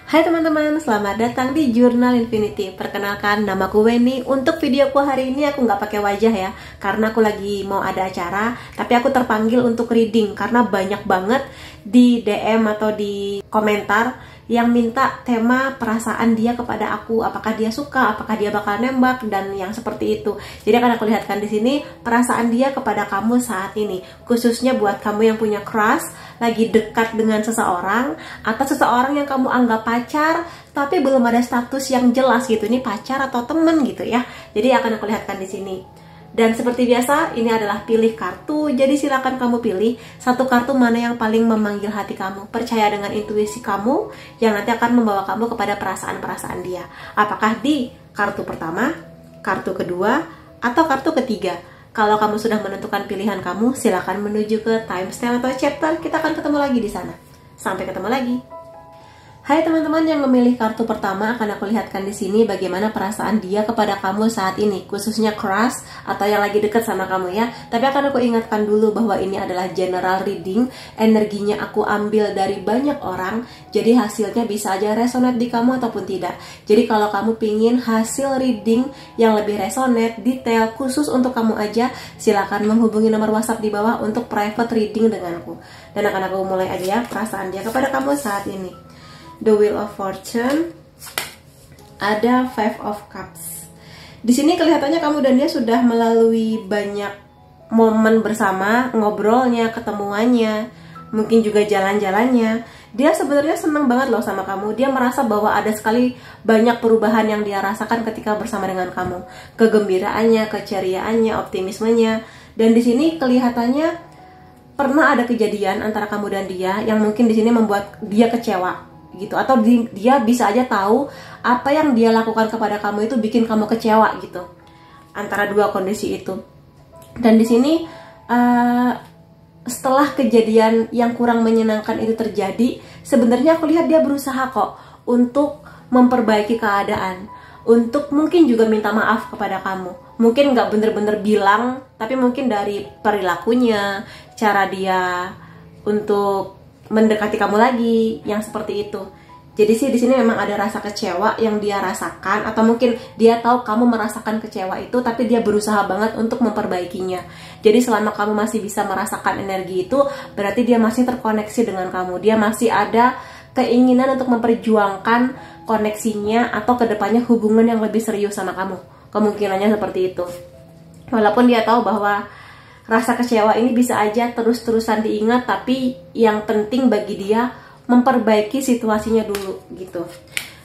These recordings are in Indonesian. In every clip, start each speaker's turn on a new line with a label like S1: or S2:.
S1: Hai teman-teman, selamat datang di Jurnal Infinity. Perkenalkan, namaku Weni. Untuk videoku hari ini aku nggak pakai wajah ya, karena aku lagi mau ada acara. Tapi aku terpanggil untuk reading karena banyak banget di DM atau di komentar yang minta tema perasaan dia kepada aku. Apakah dia suka, apakah dia bakal nembak, dan yang seperti itu. Jadi akan aku lihatkan di sini perasaan dia kepada kamu saat ini, khususnya buat kamu yang punya crush, lagi dekat dengan seseorang, atau seseorang yang kamu anggap pacar tapi belum ada status yang jelas gitu, ini pacar atau temen gitu ya. Jadi akan aku lihatkan di sini. Dan seperti biasa, ini adalah pilih kartu. Jadi silakan kamu pilih satu kartu mana yang paling memanggil hati kamu. Percaya dengan intuisi kamu yang nanti akan membawa kamu kepada perasaan-perasaan dia. Apakah di kartu pertama, kartu kedua, atau kartu ketiga? Kalau kamu sudah menentukan pilihan kamu, silakan menuju ke timestamp atau chapter. Kita akan ketemu lagi di sana. Sampai ketemu lagi. Hai teman-teman yang memilih kartu pertama, akan aku lihatkan di sini bagaimana perasaan dia kepada kamu saat ini, khususnya crush atau yang lagi dekat sama kamu ya. Tapi akan aku ingatkan dulu bahwa ini adalah general reading, energinya aku ambil dari banyak orang, jadi hasilnya bisa aja resonate di kamu ataupun tidak. Jadi kalau kamu pingin hasil reading yang lebih resonate, detail, khusus untuk kamu aja, silakan menghubungi nomor WhatsApp di bawah untuk private reading denganku. Dan akan aku mulai aja ya perasaan dia kepada kamu saat ini. The Wheel of Fortune, ada Five of Cups. Di sini kelihatannya kamu dan dia sudah melalui banyak momen bersama, ngobrolnya, ketemuannya, mungkin juga jalan-jalannya. Dia sebenarnya senang banget loh sama kamu. Dia merasa bahwa ada sekali banyak perubahan yang dia rasakan ketika bersama dengan kamu. Kegembiraannya, keceriaannya, optimismenya. Dan di sini kelihatannya pernah ada kejadian antara kamu dan dia yang mungkin di sini membuat dia kecewa gitu, atau dia bisa aja tahu apa yang dia lakukan kepada kamu itu bikin kamu kecewa gitu, antara dua kondisi itu. Dan di sini setelah kejadian yang kurang menyenangkan itu terjadi, sebenarnya aku lihat dia berusaha kok untuk memperbaiki keadaan, untuk mungkin juga minta maaf kepada kamu. Mungkin nggak bener-bener bilang, tapi mungkin dari perilakunya, cara dia untuk mendekati kamu lagi, yang seperti itu. Jadi sih di sini memang ada rasa kecewa yang dia rasakan, atau mungkin dia tahu kamu merasakan kecewa itu, tapi dia berusaha banget untuk memperbaikinya. Jadi selama kamu masih bisa merasakan energi itu, berarti dia masih terkoneksi dengan kamu. Dia masih ada keinginan untuk memperjuangkan koneksinya atau kedepannya hubungan yang lebih serius sama kamu. Kemungkinannya seperti itu. Walaupun dia tahu bahwa rasa kecewa ini bisa aja terus-terusan diingat, tapi yang penting bagi dia memperbaiki situasinya dulu gitu.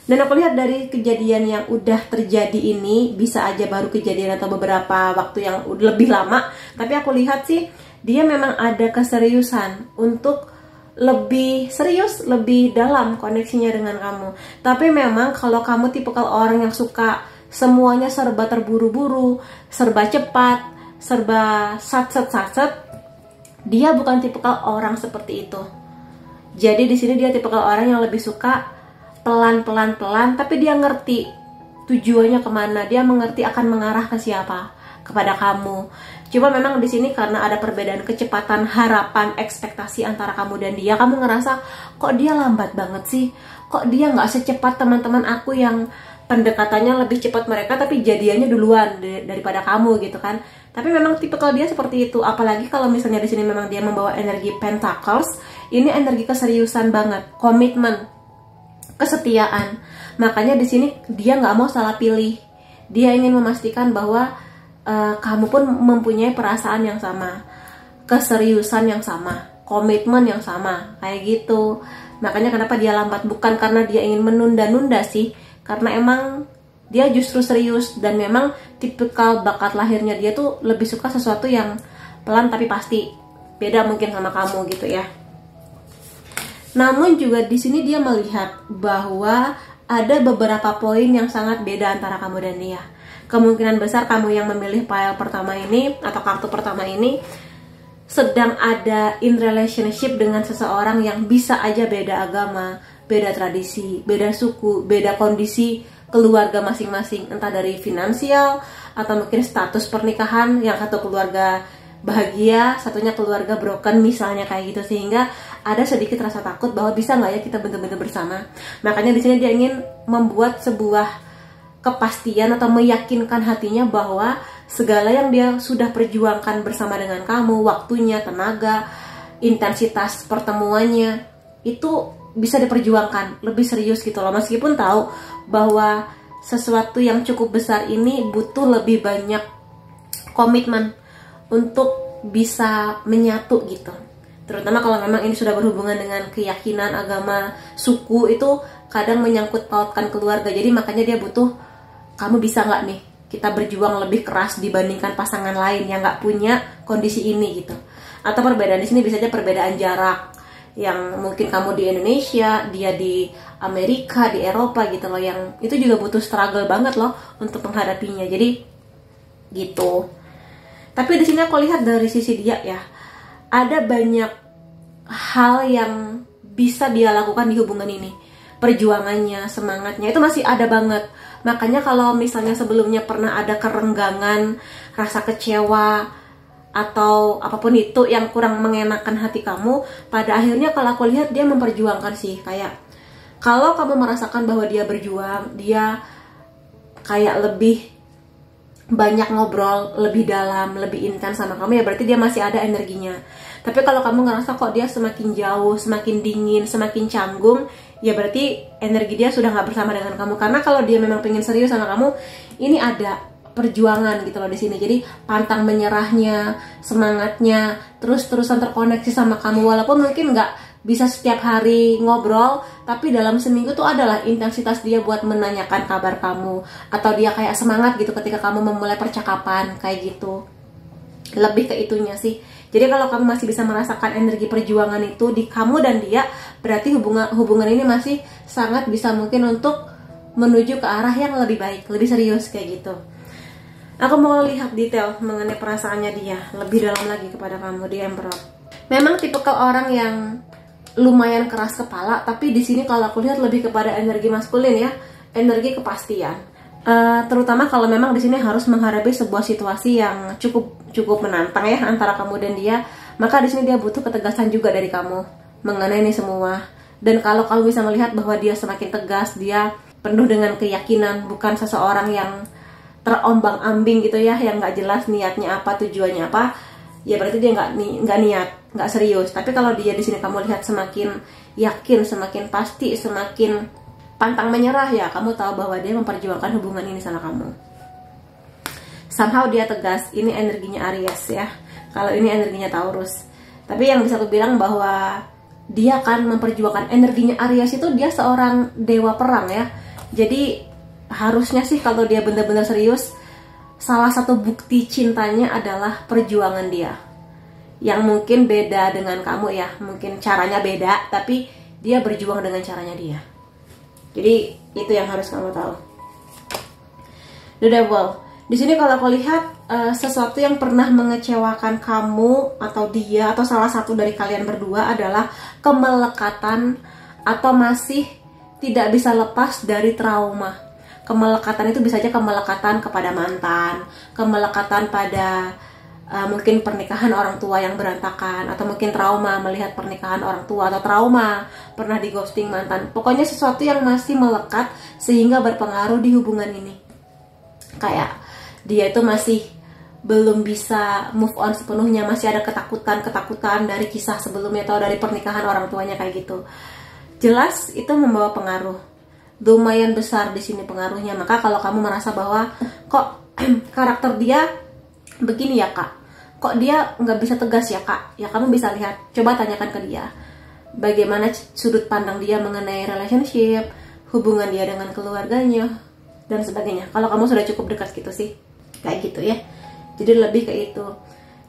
S1: Dan aku lihat dari kejadian yang udah terjadi ini, bisa aja baru kejadian atau beberapa waktu yang lebih lama, tapi aku lihat sih dia memang ada keseriusan untuk lebih serius, lebih dalam koneksinya dengan kamu. Tapi memang kalau kamu tipikal orang yang suka semuanya serba terburu-buru, serba cepat, serba satset, dia bukan tipikal orang seperti itu. Jadi di sini dia tipikal orang yang lebih suka pelan-pelan, tapi dia ngerti tujuannya kemana, dia mengerti akan mengarah ke siapa, kepada kamu. Cuma memang di sini karena ada perbedaan kecepatan, harapan, ekspektasi antara kamu dan dia, kamu ngerasa kok dia lambat banget sih, kok dia nggak secepat teman-teman aku yang pendekatannya lebih cepat mereka, tapi jadiannya duluan daripada kamu gitu kan. Tapi memang tipikal dia seperti itu. Apalagi kalau misalnya di sini memang dia membawa energi Pentacles, ini energi keseriusan banget, komitmen, kesetiaan. Makanya di sini dia nggak mau salah pilih. Dia ingin memastikan bahwa kamu pun mempunyai perasaan yang sama, keseriusan yang sama, komitmen yang sama, kayak gitu. Makanya kenapa dia lambat, bukan karena dia ingin menunda-nunda sih, karena emang dia justru serius. Dan memang tipikal bakat lahirnya dia tuh lebih suka sesuatu yang pelan tapi pasti. Beda mungkin sama kamu gitu ya. Namun juga di sini dia melihat bahwa ada beberapa poin yang sangat beda antara kamu dan dia. Kemungkinan besar kamu yang memilih pile pertama ini atau kartu pertama ini sedang ada in relationship dengan seseorang yang bisa aja beda agama, beda tradisi, beda suku, beda kondisi keluarga masing-masing, entah dari finansial atau mungkin status pernikahan, yang satu keluarga bahagia, satunya keluarga broken misalnya, kayak gitu. Sehingga ada sedikit rasa takut bahwa bisa nggak ya kita benar-benar bersama. Makanya di sini dia ingin membuat sebuah kepastian atau meyakinkan hatinya bahwa segala yang dia sudah perjuangkan bersama dengan kamu, waktunya, tenaga, intensitas pertemuannya, itu bisa diperjuangkan lebih serius gitu loh. Meskipun tahu bahwa sesuatu yang cukup besar ini butuh lebih banyak komitmen untuk bisa menyatu gitu. Terutama kalau memang ini sudah berhubungan dengan keyakinan, agama, suku, itu kadang menyangkut pautkan keluarga. Jadi makanya dia butuh, kamu bisa nggak nih kita berjuang lebih keras dibandingkan pasangan lain yang nggak punya kondisi ini gitu. Atau perbedaan di sini bisa aja perbedaan jarak, yang mungkin kamu di Indonesia, dia di Amerika, di Eropa gitu loh, yang itu juga butuh struggle banget loh untuk menghadapinya. Jadi gitu. Tapi di sini aku lihat dari sisi dia ya, ada banyak hal yang bisa dia lakukan di hubungan ini. Perjuangannya, semangatnya itu masih ada banget. Makanya kalau misalnya sebelumnya pernah ada kerenggangan, rasa kecewa, atau apapun itu yang kurang mengenakan hati kamu, pada akhirnya kalau aku lihat dia memperjuangkan sih. Kayak kalau kamu merasakan bahwa dia berjuang, dia kayak lebih banyak ngobrol, lebih dalam, lebih intens sama kamu, ya berarti dia masih ada energinya. Tapi kalau kamu ngerasa kok dia semakin jauh, semakin dingin, semakin canggung, ya berarti energi dia sudah nggak bersama dengan kamu. Karena kalau dia memang pengen serius sama kamu, ini ada perjuangan gitu loh di sini. Jadi pantang menyerahnya, semangatnya, terus-terusan terkoneksi sama kamu, walaupun mungkin nggak bisa setiap hari ngobrol, tapi dalam seminggu tuh adalah intensitas dia buat menanyakan kabar kamu, atau dia kayak semangat gitu ketika kamu memulai percakapan kayak gitu. Lebih ke itunya sih. Jadi kalau kamu masih bisa merasakan energi perjuangan itu di kamu dan dia, berarti hubungan ini masih sangat bisa mungkin untuk menuju ke arah yang lebih baik, lebih serius kayak gitu. Aku mau lihat detail mengenai perasaannya dia lebih dalam lagi kepada kamu, di Emperor. Memang tipikal orang yang lumayan keras kepala, tapi di sini kalau aku lihat lebih kepada energi maskulin ya, energi kepastian. Terutama kalau memang di sini harus menghadapi sebuah situasi yang cukup menantang ya antara kamu dan dia, maka di sini dia butuh ketegasan juga dari kamu mengenai ini semua. Dan kalau kamu bisa melihat bahwa dia semakin tegas, dia penuh dengan keyakinan, bukan seseorang yang terombang-ambing gitu ya, yang nggak jelas niatnya apa, tujuannya apa, ya berarti dia nggak niat, nggak serius. Tapi kalau dia di sini kamu lihat semakin yakin, semakin pasti, semakin pantang menyerah, ya kamu tahu bahwa dia memperjuangkan hubungan ini sama kamu. Somehow dia tegas. Ini energinya Aries ya, kalau ini energinya Taurus. Tapi yang bisa aku bilang bahwa dia akan memperjuangkan energinya Aries itu, dia seorang dewa perang ya. Jadi harusnya sih kalau dia benar-benar serius, salah satu bukti cintanya adalah perjuangan dia, yang mungkin beda dengan kamu ya, mungkin caranya beda, tapi dia berjuang dengan caranya dia. Jadi itu yang harus kamu tahu. The Devil. Di sini kalau aku lihat sesuatu yang pernah mengecewakan kamu atau dia atau salah satu dari kalian berdua adalah kemelekatan atau masih tidak bisa lepas dari trauma. Kemelekatan itu bisa aja kemelekatan kepada mantan, kemelekatan pada mungkin pernikahan orang tua yang berantakan, atau mungkin trauma melihat pernikahan orang tua, atau trauma pernah di ghosting mantan. Pokoknya sesuatu yang masih melekat sehingga berpengaruh di hubungan ini. Kayak dia itu masih belum bisa move on sepenuhnya, masih ada ketakutan dari kisah sebelumnya atau dari pernikahan orang tuanya kayak gitu. Jelas itu membawa pengaruh lumayan besar di sini pengaruhnya. Maka kalau kamu merasa bahwa kok karakter dia begini ya kak, kok dia nggak bisa tegas ya kak, ya kamu bisa lihat, coba tanyakan ke dia bagaimana sudut pandang dia mengenai relationship, hubungan dia dengan keluarganya dan sebagainya. Kalau kamu sudah cukup dekat gitu sih, kayak gitu ya. Jadi lebih ke itu.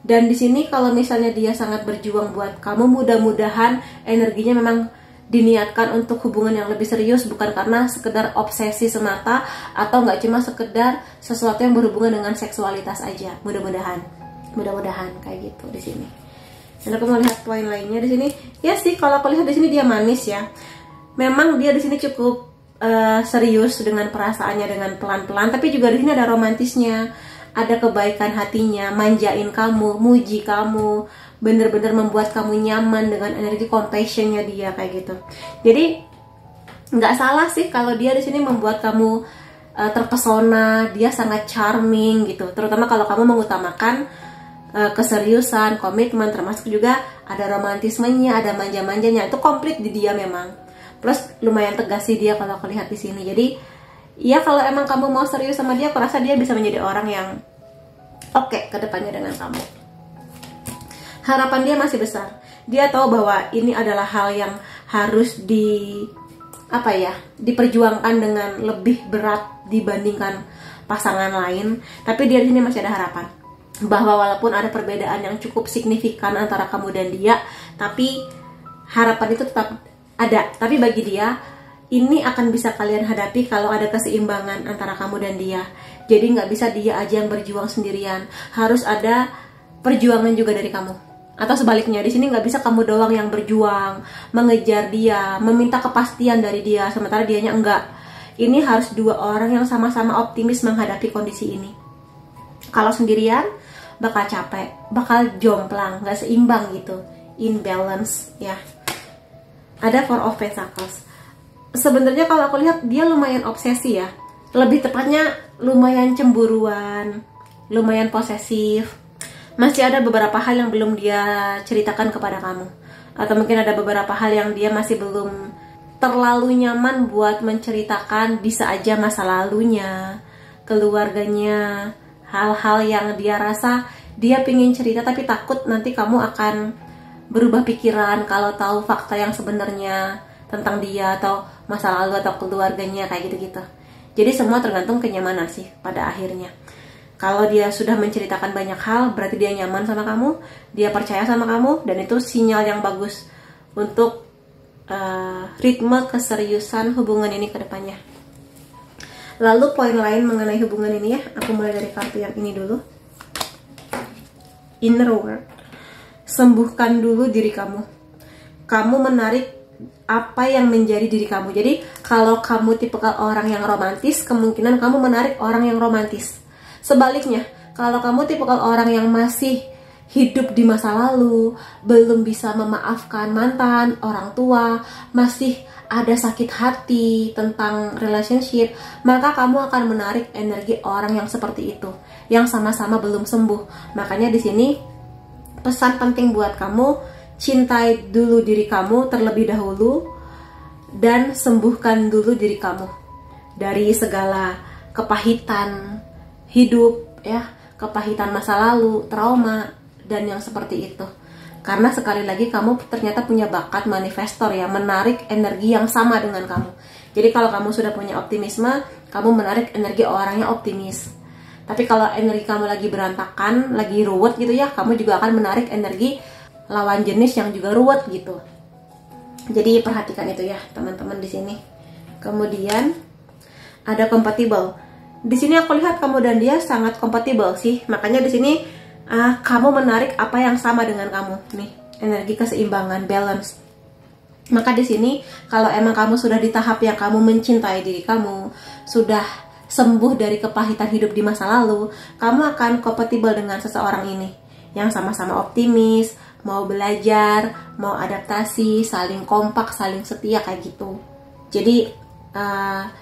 S1: Dan di sini kalau misalnya dia sangat berjuang buat kamu, mudah-mudahan energinya memang diniatkan untuk hubungan yang lebih serius, bukan karena sekedar obsesi semata atau nggak cuma sekedar sesuatu yang berhubungan dengan seksualitas aja. Mudah-mudahan kayak gitu di sini. Dan aku mau lihat poin lainnya di sini. Ya sih, kalau aku lihat di sini dia manis ya. Memang dia di sini cukup serius dengan perasaannya, dengan pelan-pelan, tapi juga di sini ada romantisnya, ada kebaikan hatinya, manjain kamu, muji kamu, bener-bener membuat kamu nyaman dengan energi compassionnya dia kayak gitu. Jadi nggak salah sih kalau dia di sini membuat kamu terpesona, dia sangat charming gitu. Terutama kalau kamu mengutamakan keseriusan, komitmen, termasuk juga ada romantismenya, ada manja-manjanya, itu komplit di dia memang. Plus lumayan tegas sih dia kalau aku lihat di sini. Jadi ya kalau emang kamu mau serius sama dia, aku rasa dia bisa menjadi orang yang oke ke depannya dengan kamu. Harapan dia masih besar. Dia tahu bahwa ini adalah hal yang harus diperjuangkan dengan lebih berat dibandingkan pasangan lain. Tapi dia di sini masih ada harapan bahwa walaupun ada perbedaan yang cukup signifikan antara kamu dan dia, tapi harapan itu tetap ada. Tapi bagi dia, ini akan bisa kalian hadapi kalau ada keseimbangan antara kamu dan dia. Jadi nggak bisa dia aja yang berjuang sendirian, harus ada perjuangan juga dari kamu. Atau sebaliknya, di sini nggak bisa kamu doang yang berjuang, mengejar dia, meminta kepastian dari dia, sementara dianya enggak. Ini harus dua orang yang sama-sama optimis menghadapi kondisi ini. Kalau sendirian, bakal capek, bakal jomplang, nggak seimbang gitu, imbalance ya. Ada Four of Pentacles. Sebenarnya kalau aku lihat dia lumayan obsesi ya, lebih tepatnya lumayan cemburuan, lumayan posesif. Masih ada beberapa hal yang belum dia ceritakan kepada kamu, atau mungkin ada beberapa hal yang dia masih belum terlalu nyaman buat menceritakan. Bisa aja masa lalunya, keluarganya, hal-hal yang dia rasa dia pingin cerita tapi takut nanti kamu akan berubah pikiran kalau tahu fakta yang sebenarnya tentang dia atau masa lalu atau keluarganya kayak gitu-gitu. Jadi semua tergantung kenyamanan sih pada akhirnya. Kalau dia sudah menceritakan banyak hal, berarti dia nyaman sama kamu, dia percaya sama kamu, dan itu sinyal yang bagus untuk ritme keseriusan hubungan ini ke depannya. Lalu poin lain mengenai hubungan ini ya, aku mulai dari kartu yang ini dulu. Inner work. Sembuhkan dulu diri kamu. Kamu menarik apa yang menjadi diri kamu. Jadi kalau kamu tipikal orang yang romantis, kemungkinan kamu menarik orang yang romantis. Sebaliknya, kalau kamu tipikal orang yang masih hidup di masa lalu, belum bisa memaafkan mantan, orang tua, masih ada sakit hati tentang relationship, maka kamu akan menarik energi orang yang seperti itu, yang sama-sama belum sembuh. Makanya di sini pesan penting buat kamu, cintai dulu diri kamu terlebih dahulu dan sembuhkan dulu diri kamu dari segala kepahitan hidup ya, kepahitan masa lalu, trauma, dan yang seperti itu. Karena sekali lagi kamu ternyata punya bakat manifestor ya, menarik energi yang sama dengan kamu. Jadi kalau kamu sudah punya optimisme, kamu menarik energi orang yang optimis. Tapi kalau energi kamu lagi berantakan, lagi ruwet gitu ya, kamu juga akan menarik energi lawan jenis yang juga ruwet gitu. Jadi perhatikan itu ya teman-teman di sini. Kemudian ada compatible. Di sini aku lihat kamu dan dia sangat kompatibel sih. Makanya di sini kamu menarik apa yang sama dengan kamu nih, energi keseimbangan, balance. Maka di sini kalau emang kamu sudah di tahap yang kamu mencintai diri kamu, sudah sembuh dari kepahitan hidup di masa lalu, kamu akan kompatibel dengan seseorang ini yang sama-sama optimis, mau belajar, mau adaptasi, saling kompak, saling setia kayak gitu. Jadi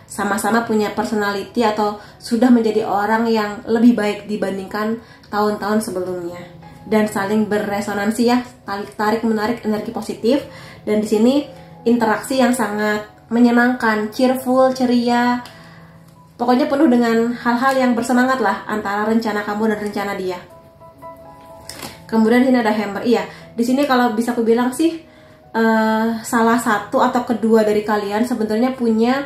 S1: sama-sama punya personality atau sudah menjadi orang yang lebih baik dibandingkan tahun-tahun sebelumnya, dan saling berresonansi ya, tarik menarik energi positif. Dan di sini interaksi yang sangat menyenangkan, cheerful, ceria, pokoknya penuh dengan hal-hal yang bersemangat lah antara rencana kamu dan rencana dia. Kemudian ini ada hammer. Iya, di sini kalau bisa aku bilang sih salah satu atau kedua dari kalian sebenarnya punya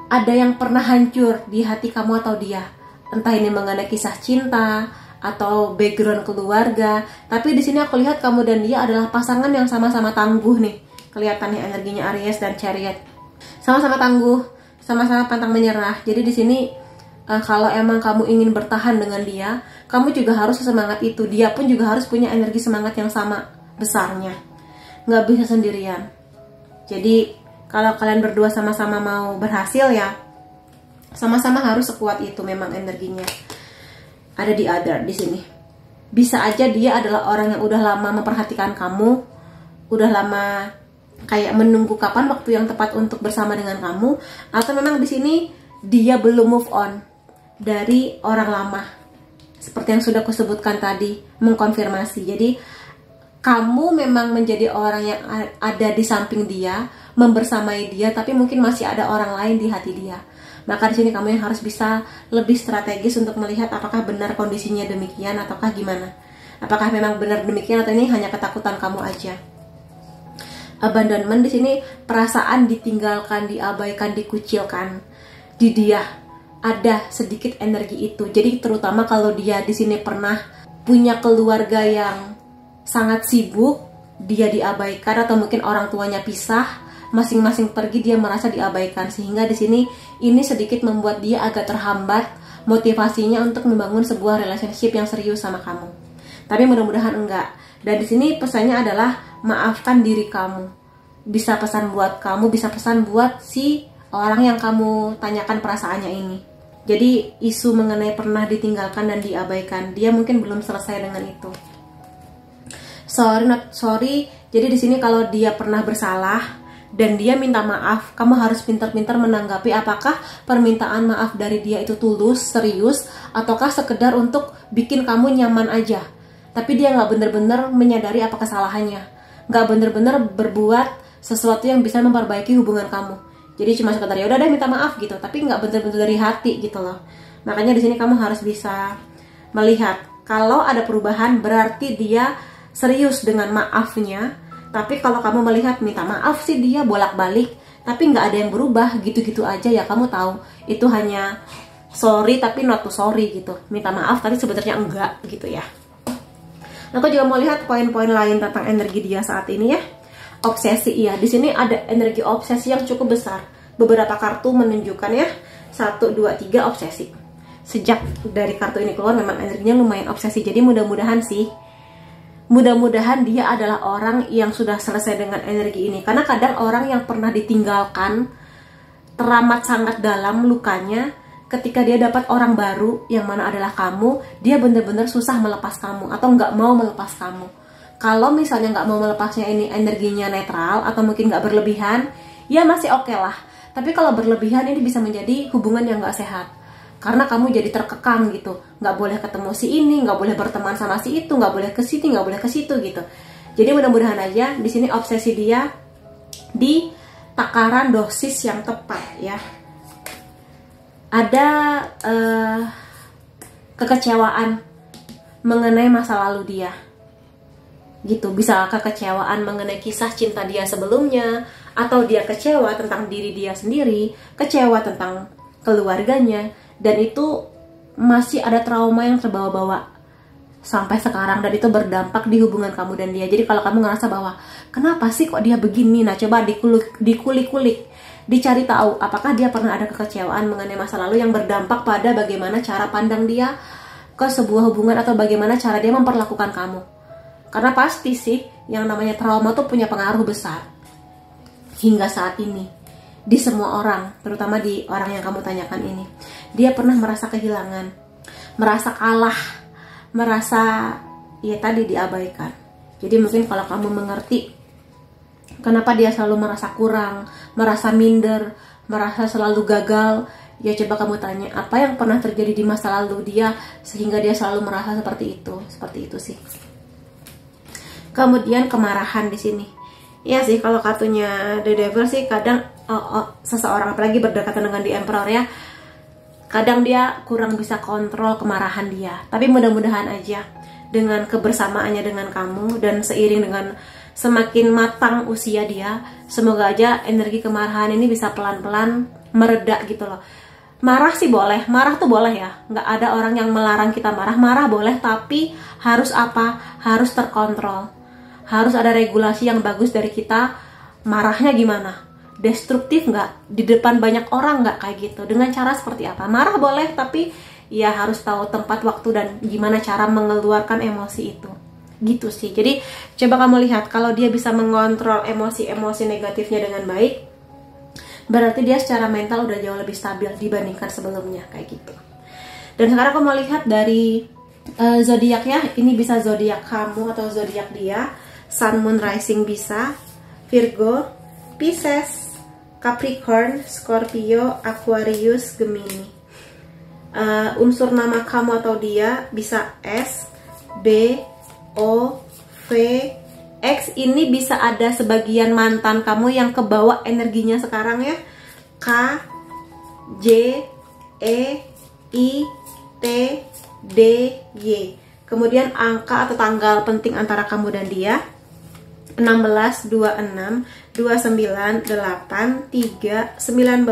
S1: ada yang pernah hancur di hati kamu atau dia, entah ini mengenai kisah cinta atau background keluarga. Tapi di sini aku lihat kamu dan dia adalah pasangan yang sama-sama tangguh nih, kelihatannya energinya Aries dan Chariot, sama-sama tangguh, sama-sama pantang menyerah. Jadi di sini kalau emang kamu ingin bertahan dengan dia, kamu juga harus semangat itu. Dia pun juga harus punya energi semangat yang sama besarnya, nggak bisa sendirian. Jadi kalau kalian berdua sama-sama mau berhasil ya, sama-sama harus sekuat itu memang energinya. ada the other di sini. Bisa aja dia adalah orang yang udah lama memperhatikan kamu, udah lama kayak menunggu kapan waktu yang tepat untuk bersama dengan kamu, atau memang di sini dia belum move on dari orang lama. Seperti yang sudah aku sebutkan tadi, mengkonfirmasi. Jadi kamu memang menjadi orang yang ada di samping dia, membersamai dia, tapi mungkin masih ada orang lain di hati dia. Maka di sini kamu yang harus bisa lebih strategis untuk melihat apakah benar kondisinya demikian ataukah gimana. Apakah memang benar demikian atau ini hanya ketakutan kamu aja. Abandonment di sini perasaan ditinggalkan, diabaikan, dikucilkan. Di dia ada sedikit energi itu. Jadi terutama kalau dia di sini pernah punya keluarga yang sangat sibuk, dia diabaikan, atau mungkin orang tuanya pisah, masing-masing pergi, dia merasa diabaikan, sehingga di sini ini sedikit membuat dia agak terhambat motivasinya untuk membangun sebuah relationship yang serius sama kamu. Tapi mudah-mudahan enggak. Dan di sini pesannya adalah maafkan diri kamu. Bisa pesan buat kamu, bisa pesan buat si orang yang kamu tanyakan perasaannya ini. Jadi isu mengenai pernah ditinggalkan dan diabaikan, dia mungkin belum selesai dengan itu. Sorry not sorry. Jadi di sini kalau dia pernah bersalah dan dia minta maaf, kamu harus pintar-pintar menanggapi apakah permintaan maaf dari dia itu tulus, serius, ataukah sekedar untuk bikin kamu nyaman aja. Tapi dia nggak bener-bener menyadari apa kesalahannya, nggak bener-bener berbuat sesuatu yang bisa memperbaiki hubungan kamu. Jadi cuma sekedar ya udah deh minta maaf gitu, tapi nggak bener-bener dari hati gitu loh. Makanya di sini kamu harus bisa melihat kalau ada perubahan berarti dia serius dengan maafnya. Tapi kalau kamu melihat minta maaf sih dia bolak-balik, tapi nggak ada yang berubah, gitu-gitu aja, ya kamu tahu itu hanya sorry tapi not to sorry gitu. Minta maaf tapi sebenarnya enggak gitu ya. Aku juga mau lihat poin-poin lain tentang energi dia saat ini ya. Obsesi, iya, di sini ada energi obsesi yang cukup besar. Beberapa kartu menunjukkan ya 1, 2, 3 obsesi. Sejak dari kartu ini keluar memang energinya lumayan obsesi. Jadi mudah-mudahan dia adalah orang yang sudah selesai dengan energi ini. Karena kadang orang yang pernah ditinggalkan teramat sangat dalam lukanya, ketika dia dapat orang baru yang mana adalah kamu, dia benar-benar susah melepas kamu atau nggak mau melepas kamu. Kalau misalnya nggak mau melepasnya ini energinya netral atau mungkin nggak berlebihan, ya masih oke lah. Tapi kalau berlebihan ini bisa menjadi hubungan yang nggak sehat. Karena kamu jadi terkekang gitu, nggak boleh ketemu si ini, nggak boleh berteman sama si itu, nggak boleh ke sini, nggak boleh ke situ gitu. Jadi mudah-mudahan aja di sini obsesi dia di takaran dosis yang tepat ya. Ada kekecewaan mengenai masa lalu dia, gitu. Bisa kekecewaan mengenai kisah cinta dia sebelumnya, atau dia kecewa tentang diri dia sendiri, kecewa tentang keluarganya. Dan itu masih ada trauma yang terbawa-bawa sampai sekarang, dan itu berdampak di hubungan kamu dan dia. Jadi kalau kamu ngerasa bahwa kenapa sih kok dia begini, nah coba dikulik-kulik, dicari tahu apakah dia pernah ada kekecewaan mengenai masa lalu yang berdampak pada bagaimana cara pandang dia ke sebuah hubungan atau bagaimana cara dia memperlakukan kamu. Karena pasti sih yang namanya trauma tuh punya pengaruh besar hingga saat ini di semua orang, terutama di orang yang kamu tanyakan ini. Dia pernah merasa kehilangan, merasa kalah, merasa ya tadi diabaikan. Jadi mungkin kalau kamu mengerti kenapa dia selalu merasa kurang, merasa minder, merasa selalu gagal, ya coba kamu tanya apa yang pernah terjadi di masa lalu dia sehingga dia selalu merasa seperti itu sih. Kemudian kemarahan di sini. Iya sih, kalau kartunya The Devil sih kadang seseorang, apalagi berdekatan dengan The Emperor ya, kadang dia kurang bisa kontrol kemarahan dia. Tapi mudah-mudahan aja dengan kebersamaannya dengan kamu dan seiring dengan semakin matang usia dia, semoga aja energi kemarahan ini bisa pelan-pelan mereda gitu loh. Marah sih boleh, marah tuh boleh ya, nggak ada orang yang melarang kita marah. Marah boleh, tapi harus apa? Harus terkontrol. Harus ada regulasi yang bagus dari kita. Marahnya gimana? Destruktif nggak? Di depan banyak orang nggak kayak gitu? Dengan cara seperti apa? Marah boleh, tapi ya harus tahu tempat, waktu, dan gimana cara mengeluarkan emosi itu. Gitu sih. Jadi coba kamu lihat, kalau dia bisa mengontrol emosi-emosi negatifnya dengan baik, berarti dia secara mental udah jauh lebih stabil dibandingkan sebelumnya kayak gitu. Dan sekarang aku mau lihat dari zodiaknya. Ini bisa zodiak kamu atau zodiak dia. Sun, Moon, Rising bisa, Virgo, Pisces, Capricorn, Scorpio, Aquarius, Gemini. Unsur nama kamu atau dia bisa S, B, O, V, X. Ini bisa ada sebagian mantan kamu yang kebawa energinya sekarang ya. K, J, E, I, T, D, Y. Kemudian angka atau tanggal penting antara kamu dan dia: 16, 26, 29, 8, 3, 19,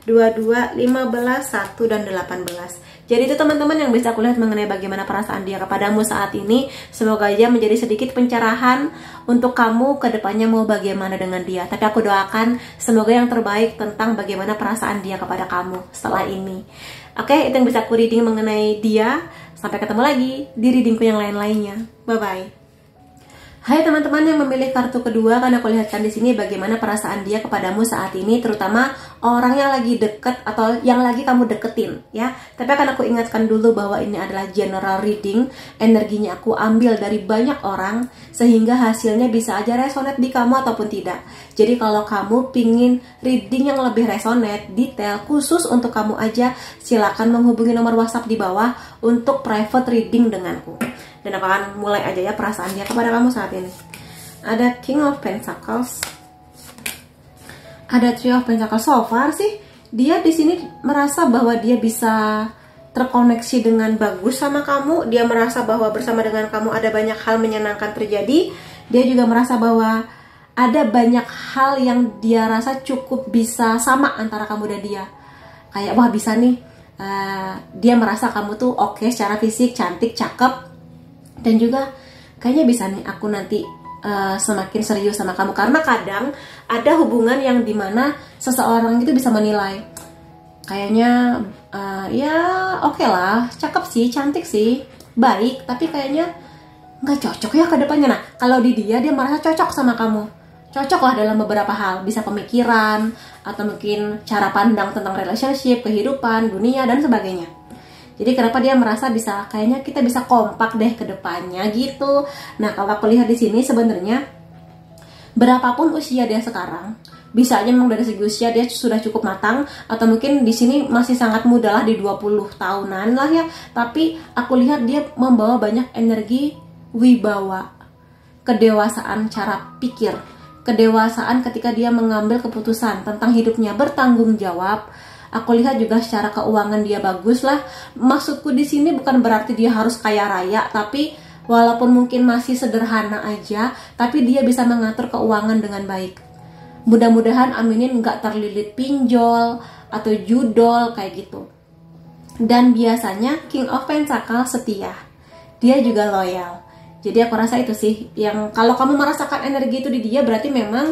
S1: 22, 15, 1, dan 18. Jadi itu teman-teman yang bisa aku lihat mengenai bagaimana perasaan dia kepadamu saat ini. Semoga aja menjadi sedikit pencerahan untuk kamu ke depannya mau bagaimana dengan dia. Tapi aku doakan semoga yang terbaik tentang bagaimana perasaan dia kepada kamu setelah ini. Oke, itu yang bisa aku reading mengenai dia. Sampai ketemu lagi di readingku yang lain-lainnya. Bye-bye. Hai teman-teman yang memilih kartu kedua, karena aku lihatkan di sini bagaimana perasaan dia kepadamu saat ini, terutama orang yang lagi deket atau yang lagi kamu deketin ya. Tapi akan aku ingatkan dulu bahwa ini adalah general reading, energinya aku ambil dari banyak orang sehingga hasilnya bisa aja resonate di kamu ataupun tidak. Jadi kalau kamu pingin reading yang lebih resonate, detail, khusus untuk kamu aja, silakan menghubungi nomor WhatsApp di bawah untuk private reading denganku. Dan aku akan mulai aja ya perasaan dia kepada kamu saat ini. Ada King of Pentacles, ada Three of Pentacles. So far sih dia di sini merasa bahwa dia bisa terkoneksi dengan bagus sama kamu. Dia merasa bahwa bersama dengan kamu ada banyak hal menyenangkan terjadi. Dia juga merasa bahwa ada banyak hal yang dia rasa cukup bisa sama antara kamu dan dia. Kayak wah bisa nih, dia merasa kamu tuh oke secara fisik, cantik, cakep. Dan juga kayaknya bisa nih aku nanti semakin serius sama kamu. Karena kadang ada hubungan yang dimana seseorang itu bisa menilai kayaknya ya oke lah, cakep sih, cantik sih, baik, tapi kayaknya nggak cocok ya ke depannya. Nah kalau di dia merasa cocok sama kamu, cocok lah dalam beberapa hal, bisa pemikiran atau mungkin cara pandang tentang relationship, kehidupan, dunia, dan sebagainya. Jadi kenapa dia merasa bisa, kayaknya kita bisa kompak deh ke depannya gitu. Nah kalau aku lihat di sini sebenarnya berapapun usia dia sekarang, bisa aja memang dari segi usia dia sudah cukup matang, atau mungkin di sini masih sangat muda lah, di 20 tahunan lah ya. Tapi aku lihat dia membawa banyak energi wibawa, kedewasaan cara pikir, kedewasaan ketika dia mengambil keputusan tentang hidupnya, bertanggung jawab. Aku lihat juga secara keuangan dia bagus lah. Maksudku di sini bukan berarti dia harus kaya raya, tapi walaupun mungkin masih sederhana aja, tapi dia bisa mengatur keuangan dengan baik. Mudah-mudahan aminin nggak terlilit pinjol atau judol kayak gitu. Dan biasanya King of Pentacles setia, dia juga loyal. Jadi aku rasa itu sih yang kalau kamu merasakan energi itu di dia, berarti memang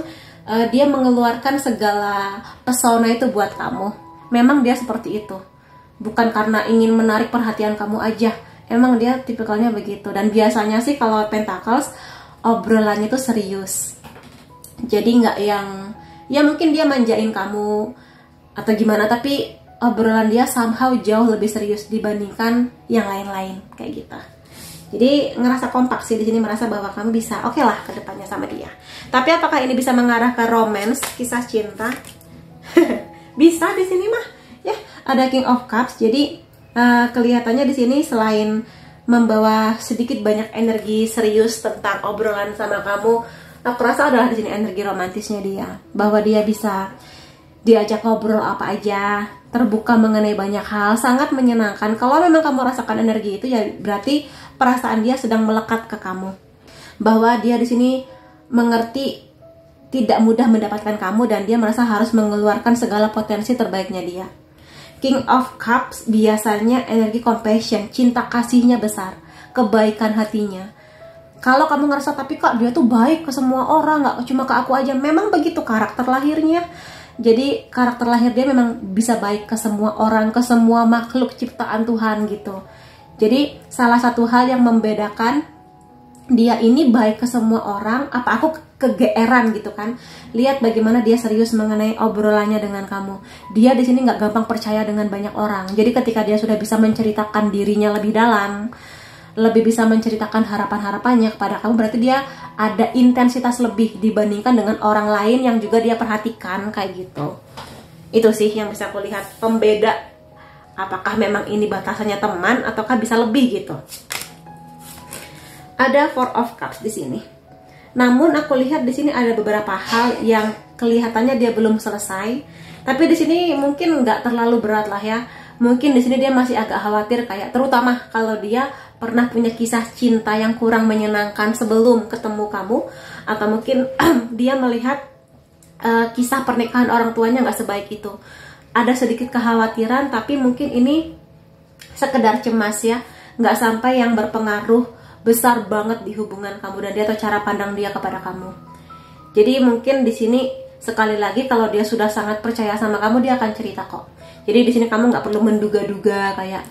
S1: dia mengeluarkan segala pesona itu buat kamu. Memang dia seperti itu, bukan karena ingin menarik perhatian kamu aja. Emang dia tipikalnya begitu. Dan biasanya sih kalau Pentacles obrolannya tuh serius. Jadi nggak yang ya mungkin dia manjain kamu atau gimana, tapi obrolan dia somehow jauh lebih serius dibandingkan yang lain-lain kayak gitu. Jadi ngerasa kompak sih di sini, merasa bahwa kamu bisa oke lah ke depannya sama dia. Tapi apakah ini bisa mengarah ke romance, kisah cinta? Bisa di sini mah ya. Ada King of Cups. Jadi kelihatannya di sini selain membawa sedikit banyak energi serius tentang obrolan sama kamu, aku rasa adalah di sini energi romantisnya dia, bahwa dia bisa diajak ngobrol apa aja, terbuka mengenai banyak hal, sangat menyenangkan. Kalau memang kamu rasakan energi itu ya berarti perasaan dia sedang melekat ke kamu, bahwa dia di sini mengerti tidak mudah mendapatkan kamu dan dia merasa harus mengeluarkan segala potensi terbaiknya dia. King of Cups biasanya energi compassion, cinta kasihnya besar, kebaikan hatinya. Kalau kamu ngerasa tapi kok dia tuh baik ke semua orang, nggak cuma ke aku aja, memang begitu karakter lahirnya. Jadi karakter lahir dia memang bisa baik ke semua orang, ke semua makhluk ciptaan Tuhan gitu. Jadi salah satu hal yang membedakan dia ini baik ke semua orang, apa kegeeran gitu kan. Lihat bagaimana dia serius mengenai obrolannya dengan kamu. Dia di sini nggak gampang percaya dengan banyak orang. Jadi ketika dia sudah bisa menceritakan dirinya lebih dalam, lebih bisa menceritakan harapan-harapannya kepada kamu, berarti dia ada intensitas lebih dibandingkan dengan orang lain yang juga dia perhatikan kayak gitu. Itu sih yang bisa aku lihat pembeda. Apakah memang ini batasannya teman ataukah bisa lebih gitu. Ada Four of Cups di sini. Namun aku lihat di sini ada beberapa hal yang kelihatannya dia belum selesai. Tapi di sini mungkin nggak terlalu berat lah ya. Mungkin di sini dia masih agak khawatir kayak, terutama kalau dia pernah punya kisah cinta yang kurang menyenangkan sebelum ketemu kamu, atau mungkin dia melihat kisah pernikahan orang tuanya nggak sebaik itu. Ada sedikit kekhawatiran, tapi mungkin ini sekedar cemas ya, nggak sampai yang berpengaruh besar banget di hubungan kamu dan dia atau cara pandang dia kepada kamu. Jadi mungkin di sini sekali lagi kalau dia sudah sangat percaya sama kamu, dia akan cerita kok. Jadi di sini kamu nggak perlu menduga-duga kayak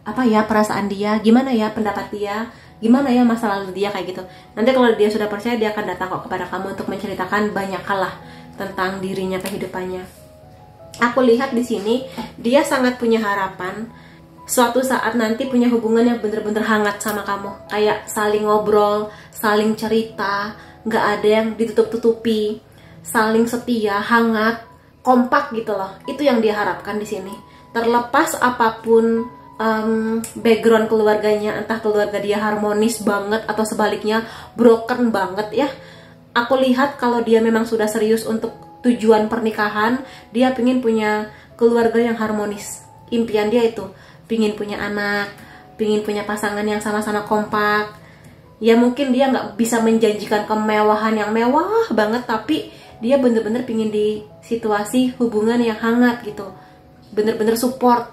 S1: apa ya perasaan dia, gimana ya pendapat dia, gimana ya masa lalu dia kayak gitu. Nanti kalau dia sudah percaya, dia akan datang kok kepada kamu untuk menceritakan banyak hal lah tentang dirinya, kehidupannya. Aku lihat di sini dia sangat punya harapan suatu saat nanti punya hubungan yang bener-bener hangat sama kamu, kayak saling ngobrol, saling cerita, nggak ada yang ditutup-tutupi, saling setia, hangat, kompak gitu loh. Itu yang dia harapkan di sini. Terlepas apapun background keluarganya, entah keluarga dia harmonis banget atau sebaliknya broken banget ya. Aku lihat kalau dia memang sudah serius untuk tujuan pernikahan, dia pingin punya keluarga yang harmonis. Impian dia itu pingin punya anak, pingin punya pasangan yang sama-sama kompak. Ya mungkin dia nggak bisa menjanjikan kemewahan yang mewah banget, tapi dia bener-bener pingin di situasi hubungan yang hangat gitu. Bener-bener support.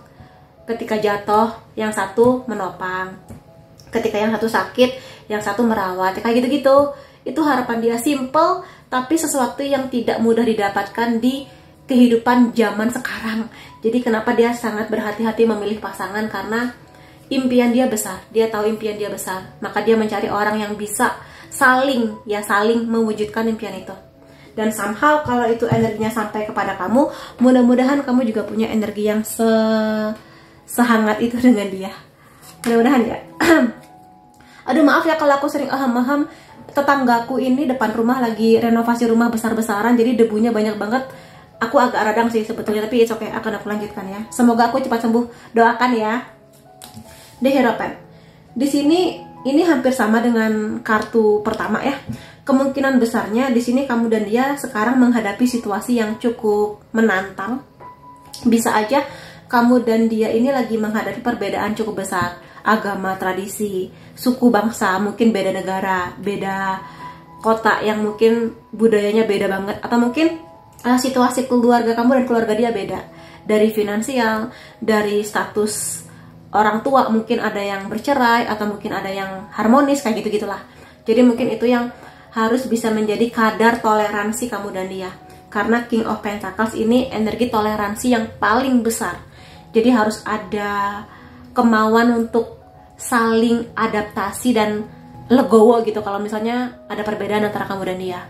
S1: Ketika jatuh, yang satu menopang. Ketika yang satu sakit, yang satu merawat. Kayak gitu-gitu. Itu harapan dia, simple, tapi sesuatu yang tidak mudah didapatkan di kehidupan zaman sekarang. Jadi kenapa dia sangat berhati-hati memilih pasangan, karena impian dia besar. Dia tahu impian dia besar, maka dia mencari orang yang bisa saling mewujudkan impian itu. Dan somehow kalau itu energinya sampai kepada kamu, mudah-mudahan kamu juga punya energi yang sehangat itu dengan dia. Mudah-mudahan ya. Aduh maaf ya kalau aku sering ahem-ahem. Tetanggaku ini depan rumah lagi renovasi rumah besar-besaran, jadi debunya banyak banget. Aku agak radang sih sebetulnya, tapi it's okay, akan aku lanjutkan ya. Semoga aku cepat sembuh, doakan ya. The Hierophant. Di sini ini hampir sama dengan kartu pertama ya. Kemungkinan besarnya di sini kamu dan dia sekarang menghadapi situasi yang cukup menantang. Bisa aja kamu dan dia ini lagi menghadapi perbedaan cukup besar. Agama, tradisi, suku, bangsa, mungkin beda negara, beda kota yang mungkin budayanya beda banget, atau mungkin situasi keluarga kamu dan keluarga dia beda. Dari finansial, dari status orang tua, mungkin ada yang bercerai atau mungkin ada yang harmonis kayak gitu-gitulah. Jadi mungkin itu yang harus bisa menjadi kadar toleransi kamu dan dia. Karena King of Pentacles ini energi toleransi yang paling besar. Jadi harus ada kemauan untuk saling adaptasi dan legowo gitu kalau misalnya ada perbedaan antara kamu dan dia.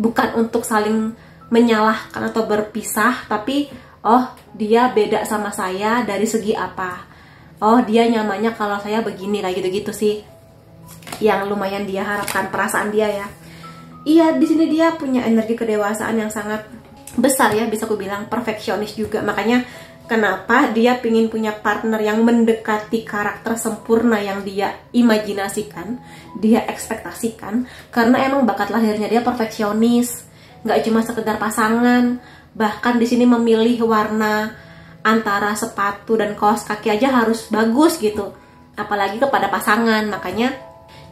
S1: Bukan untuk saling menyalahkan atau berpisah, tapi oh dia beda sama saya dari segi apa, oh dia nyamannya kalau saya begini, kayak gitu-gitu sih yang lumayan dia harapkan, perasaan dia ya. Iya, di sini dia punya energi kedewasaan yang sangat besar ya, bisa aku bilang perfeksionis juga. Makanya kenapa dia pingin punya partner yang mendekati karakter sempurna yang dia imajinasikan, dia ekspektasikan, karena emang bakat lahirnya dia perfeksionis, nggak cuma sekedar pasangan. Bahkan di sini memilih warna antara sepatu dan kaos kaki aja harus bagus gitu, apalagi kepada pasangan. Makanya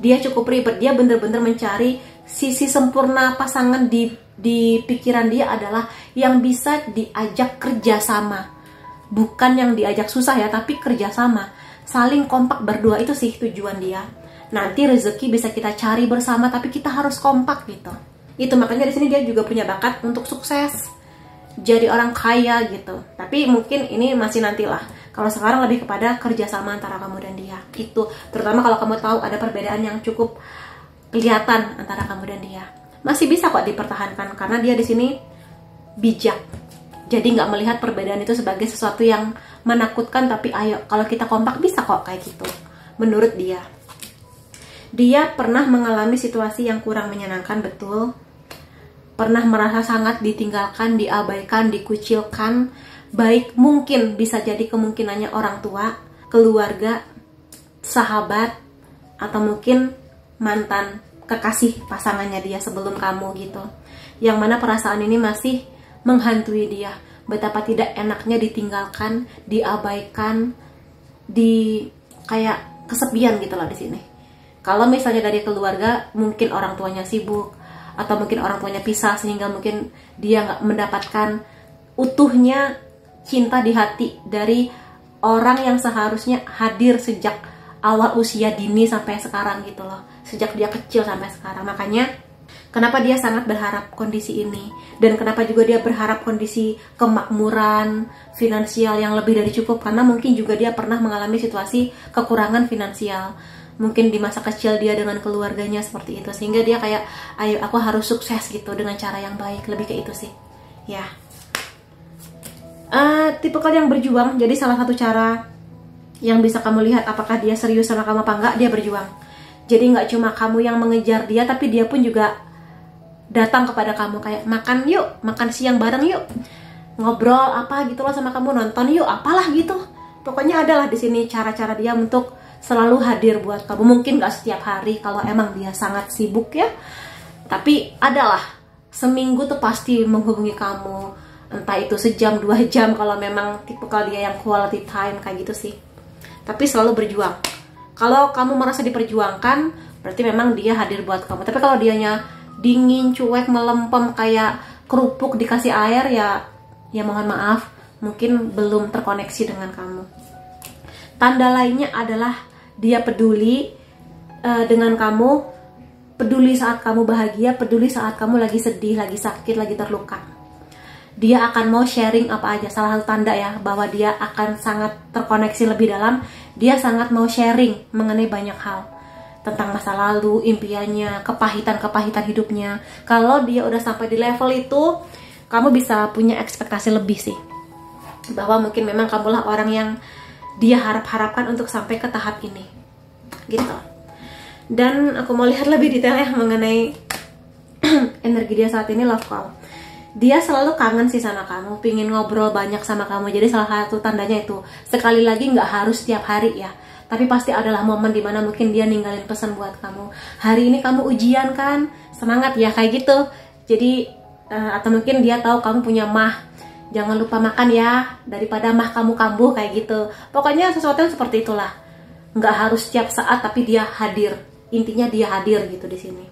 S1: dia cukup ribet, dia bener-bener mencari sisi sempurna pasangan. Di pikiran dia adalah yang bisa diajak kerjasama, bukan yang diajak susah ya, tapi kerjasama, saling kompak berdua. Itu sih tujuan dia. Nanti rezeki bisa kita cari bersama, tapi kita harus kompak gitu. Itu makanya di sini dia juga punya bakat untuk sukses, jadi orang kaya gitu. Tapi mungkin ini masih nantilah. Kalau sekarang lebih kepada kerjasama antara kamu dan dia. Itu terutama kalau kamu tahu ada perbedaan yang cukup kelihatan antara kamu dan dia. masih bisa kok dipertahankan karena dia di sini bijak. Jadi nggak melihat perbedaan itu sebagai sesuatu yang menakutkan, tapi ayo kalau kita kompak bisa kok kayak gitu. Menurut dia, dia pernah mengalami situasi yang kurang menyenangkan, betul. Pernah merasa sangat ditinggalkan, diabaikan, dikucilkan. Baik mungkin bisa jadi kemungkinannya orang tua, keluarga, sahabat, atau mungkin mantan kekasih pasangannya dia sebelum kamu gitu. Yang mana perasaan ini masih menghantui dia. Betapa tidak enaknya ditinggalkan, diabaikan, di kayak kesepian gitu loh di sini. Kalau misalnya dari keluarga, mungkin orang tuanya sibuk atau mungkin orang tuanya pisah sehingga mungkin dia nggak mendapatkan utuhnya cinta di hati dari orang yang seharusnya hadir sejak awal usia dini sampai sekarang gitu loh, sejak dia kecil sampai sekarang. Makanya kenapa dia sangat berharap kondisi ini, dan kenapa juga dia berharap kondisi kemakmuran finansial yang lebih dari cukup, karena mungkin juga dia pernah mengalami situasi kekurangan finansial. Mungkin di masa kecil dia dengan keluarganya seperti itu, sehingga dia kayak, ayo aku harus sukses gitu dengan cara yang baik, lebih ke itu sih ya. Tipikal yang berjuang, jadi salah satu cara yang bisa kamu lihat apakah dia serius sama kamu apa enggak, dia berjuang. Jadi nggak cuma kamu yang mengejar dia, tapi dia pun juga datang kepada kamu kayak, makan yuk, makan siang bareng yuk, ngobrol apa gitu loh sama kamu, nonton yuk, apalah gitu. Pokoknya adalah di sini cara-cara dia untuk selalu hadir buat kamu. Mungkin nggak setiap hari kalau emang dia sangat sibuk ya, tapi adalah seminggu tuh pasti menghubungi kamu, entah itu sejam 2 jam kalau memang tipikal dia yang quality time kayak gitu sih. Tapi selalu berjuang. Kalau kamu merasa diperjuangkan, berarti memang dia hadir buat kamu. Tapi kalau dianya dingin, cuek, melempem kayak kerupuk dikasih air, ya mohon maaf, mungkin belum terkoneksi dengan kamu. Tanda lainnya adalah dia peduli dengan kamu, peduli saat kamu bahagia, peduli saat kamu lagi sedih, lagi sakit, lagi terluka. Dia akan mau sharing apa aja. Salah satu tanda ya bahwa dia akan sangat terkoneksi lebih dalam, dia sangat mau sharing mengenai banyak hal tentang masa lalu, impiannya, kepahitan-kepahitan hidupnya. Kalau dia udah sampai di level itu, kamu bisa punya ekspektasi lebih sih, bahwa mungkin memang kamulah orang yang dia harap-harapkan untuk sampai ke tahap ini gitu. Dan aku mau lihat lebih detail ya mengenai energi dia saat ini, love call. Dia selalu kangen sih sama kamu, pingin ngobrol banyak sama kamu. Jadi salah satu tandanya itu, sekali lagi nggak harus setiap hari ya, tapi pasti adalah momen dimana mungkin dia ninggalin pesan buat kamu. Hari ini kamu ujian kan, semangat ya kayak gitu. Jadi atau mungkin dia tahu kamu punya mah, jangan lupa makan ya, daripada mah kamu kambuh kayak gitu. Pokoknya sesuatu yang seperti itulah. Nggak harus setiap saat, tapi dia hadir. Intinya dia hadir gitu di sini.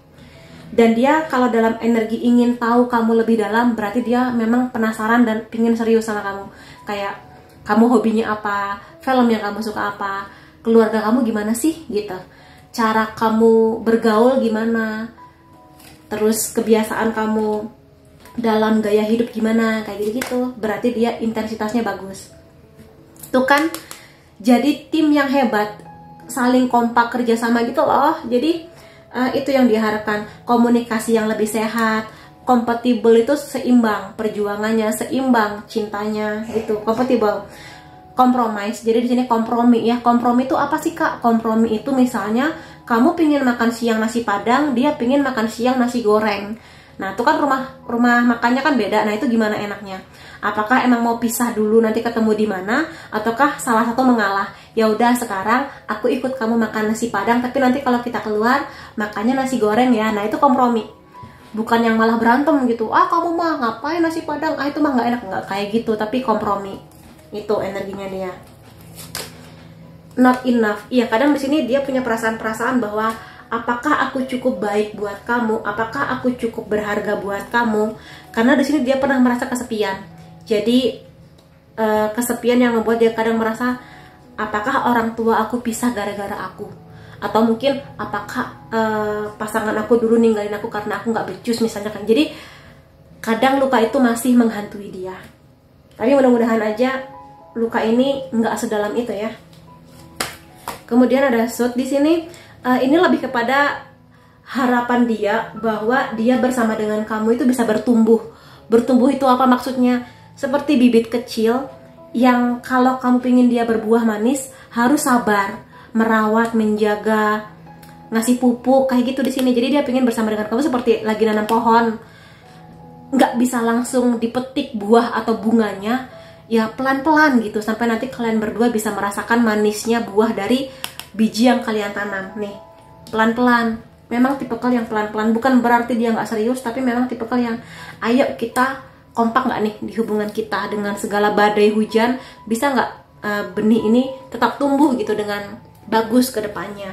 S1: Dan dia kalau dalam energi ingin tahu kamu lebih dalam, berarti dia memang penasaran dan pingin serius sama kamu. Kayak kamu hobinya apa, film yang kamu suka apa, keluarga kamu gimana sih gitu, cara kamu bergaul gimana, terus kebiasaan kamu dalam gaya hidup gimana, kayak gitu-gitu. Berarti dia intensitasnya bagus. Tuh kan, jadi tim yang hebat, saling kompak kerjasama gitu loh. Jadi itu yang diharapkan, komunikasi yang lebih sehat, kompatibel itu seimbang, perjuangannya seimbang, cintanya itu kompatibel, kompromis. Jadi di sini kompromi ya. Kompromi itu apa sih kak? Kompromi itu misalnya kamu pingin makan siang nasi padang, dia pingin makan siang nasi goreng. Nah itu kan rumah makannya kan beda. Nah itu gimana enaknya? Apakah emang mau pisah dulu nanti ketemu di mana, ataukah salah satu mengalah? Ya udah sekarang aku ikut kamu makan nasi padang, tapi nanti kalau kita keluar makannya nasi goreng ya. Nah itu kompromi, bukan yang malah berantem gitu. Ah kamu mah ngapain nasi padang? Ah itu mah nggak enak, nggak kayak gitu. Tapi kompromi itu energinya dia. Not enough. Iya kadang di sini dia punya perasaan-perasaan bahwa apakah aku cukup baik buat kamu? Apakah aku cukup berharga buat kamu? Karena di sini dia pernah merasa kesepian. Jadi kesepian yang membuat dia kadang merasa, apakah orang tua aku pisah gara-gara aku? Atau mungkin apakah pasangan aku dulu ninggalin aku karena aku nggak becus misalnya kan. Jadi kadang luka itu masih menghantui dia. Tapi mudah-mudahan aja luka ini nggak sedalam itu ya. Kemudian ada Sud di sini. Ini lebih kepada harapan dia bahwa dia bersama dengan kamu itu bisa bertumbuh. Bertumbuh itu apa maksudnya? Seperti bibit kecil yang kalau kamu pingin dia berbuah manis harus sabar, merawat, menjaga, ngasih pupuk kayak gitu di sini. Jadi dia pingin bersama dengan kamu seperti lagi nanam pohon. Nggak bisa langsung dipetik buah atau bunganya, ya pelan-pelan gitu sampai nanti kalian berdua bisa merasakan manisnya buah dari biji yang kalian tanam. Nih, pelan-pelan. Memang tipikal yang pelan-pelan, bukan berarti dia nggak serius, tapi memang tipikal yang ayo kita kompak nggak nih di hubungan kita dengan segala badai hujan, bisa nggak benih ini tetap tumbuh gitu dengan bagus ke depannya.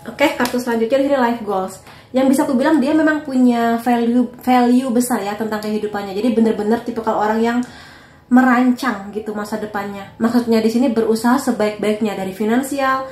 S1: Oke, kartu selanjutnya di sini life goals. Yang bisa aku bilang dia memang punya value besar ya tentang kehidupannya. Jadi bener-bener tipikal orang yang merancang gitu masa depannya. Maksudnya di sini berusaha sebaik-baiknya dari finansial,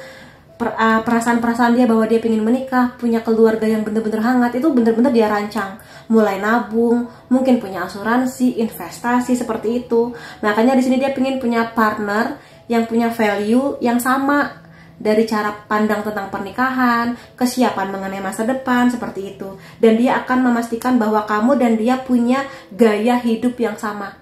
S1: perasaan-perasaan dia bahwa dia ingin menikah, punya keluarga yang bener-bener hangat, itu bener-bener dia rancang. Mulai nabung, mungkin punya asuransi, investasi seperti itu. Makanya di sini dia ingin punya partner yang punya value yang sama, dari cara pandang tentang pernikahan, kesiapan mengenai masa depan seperti itu. Dan dia akan memastikan bahwa kamu dan dia punya gaya hidup yang sama.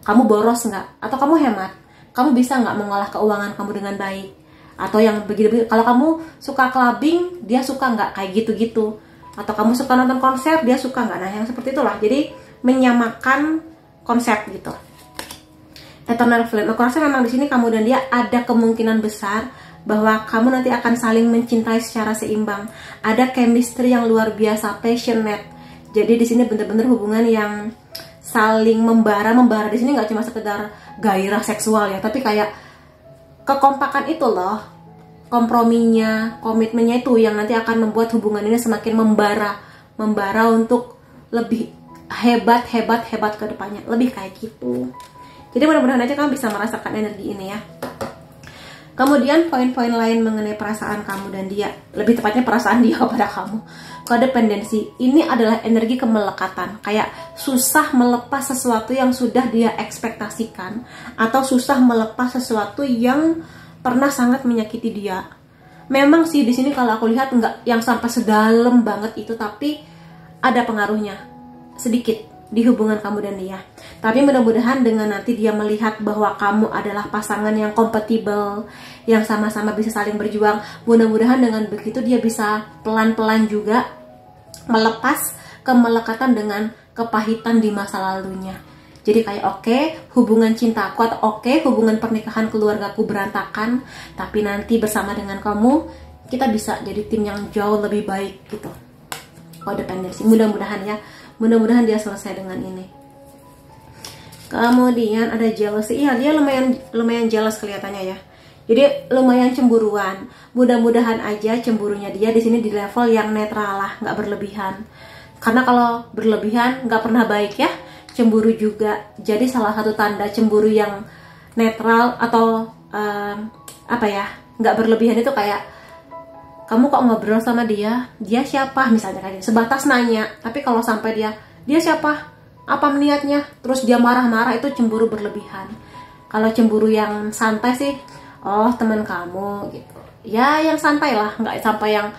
S1: Kamu boros nggak? Atau kamu hemat? Kamu bisa nggak mengolah keuangan kamu dengan baik? Atau yang begitu, kalau kamu suka clubbing, dia suka nggak kayak gitu-gitu. Atau kamu suka nonton konser, dia suka nggak. Nah, yang seperti itulah. Jadi menyamakan konsep gitu. Eternal flame. Aku rasa memang di sini kamu dan dia ada kemungkinan besar bahwa kamu nanti akan saling mencintai secara seimbang. Ada chemistry yang luar biasa, passionate. Jadi di sini bener-bener hubungan yang saling membara. Membara di sini nggak cuma sekedar gairah seksual ya, tapi kayak kekompakan itu loh, komprominya, komitmennya itu yang nanti akan membuat hubungan ini semakin membara untuk lebih hebat ke depannya, lebih kayak gitu. Jadi mudah-mudahan aja kamu bisa merasakan energi ini ya. Kemudian poin-poin lain mengenai perasaan kamu dan dia, lebih tepatnya perasaan dia kepada kamu. Kodependensi ini adalah energi kemelekatan, kayak susah melepas sesuatu yang sudah dia ekspektasikan, atau susah melepas sesuatu yang pernah sangat menyakiti dia. Memang sih di sini kalau aku lihat nggak yang sampai sedalam banget itu, tapi ada pengaruhnya sedikit di hubungan kamu dan dia. Tapi mudah-mudahan dengan nanti dia melihat bahwa kamu adalah pasangan yang kompatibel, yang sama-sama bisa saling berjuang, mudah-mudahan dengan begitu dia bisa pelan-pelan juga melepas kemelekatan dengan kepahitan di masa lalunya. Jadi kayak oke, hubungan cintaku atau oke, hubungan pernikahan keluargaku berantakan, tapi nanti bersama dengan kamu kita bisa jadi tim yang jauh lebih baik gitu. Kodependensi, mudah-mudahan ya. Mudah-mudahan dia selesai dengan ini. Kemudian ada jealousy. Iya, dia lumayan jealous kelihatannya ya. Jadi lumayan cemburuan. Mudah-mudahan aja cemburunya dia di sini di level yang netral lah, nggak berlebihan. Karena kalau berlebihan nggak pernah baik ya. Cemburu juga. Jadi salah satu tanda cemburu yang netral atau nggak berlebihan itu kayak kamu kok ngobrol sama dia siapa misalnya, kayak sebatas nanya, tapi kalau sampai dia siapa, apa niatnya, terus dia marah-marah, itu cemburu berlebihan. Kalau cemburu yang santai sih, oh teman kamu gitu ya, yang santai lah, nggak sampai yang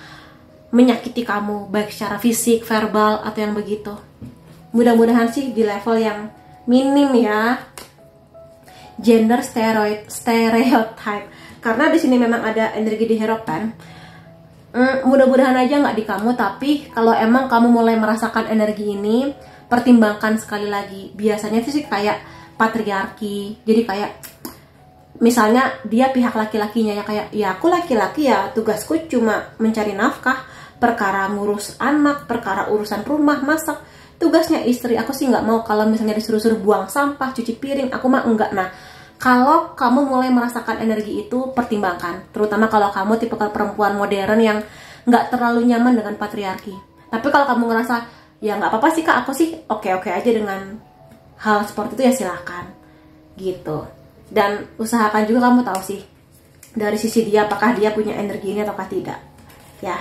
S1: menyakiti kamu baik secara fisik, verbal atau yang begitu. Mudah-mudahan sih di level yang minim ya. Gender stereotype, karena di sini memang ada energi di Hierophant. Mudah-mudahan aja nggak di kamu, tapi kalau emang kamu mulai merasakan energi ini, pertimbangkan sekali lagi. Biasanya sih kayak patriarki, jadi kayak misalnya dia pihak laki-lakinya ya, kayak ya aku laki-laki ya, tugasku cuma mencari nafkah, perkara ngurus anak, perkara urusan rumah, masak, tugasnya istri. Aku sih nggak mau kalau misalnya disuruh-suruh buang sampah, cuci piring, aku mah enggak. Nah, kalau kamu mulai merasakan energi itu, pertimbangkan. Terutama kalau kamu tipe perempuan modern yang nggak terlalu nyaman dengan patriarki. Tapi kalau kamu ngerasa, ya nggak apa-apa sih kak, aku sih oke-oke aja dengan hal seperti itu, ya silahkan. Gitu. Dan usahakan juga kamu tahu sih, dari sisi dia, apakah dia punya energi ini ataukah tidak. Ya,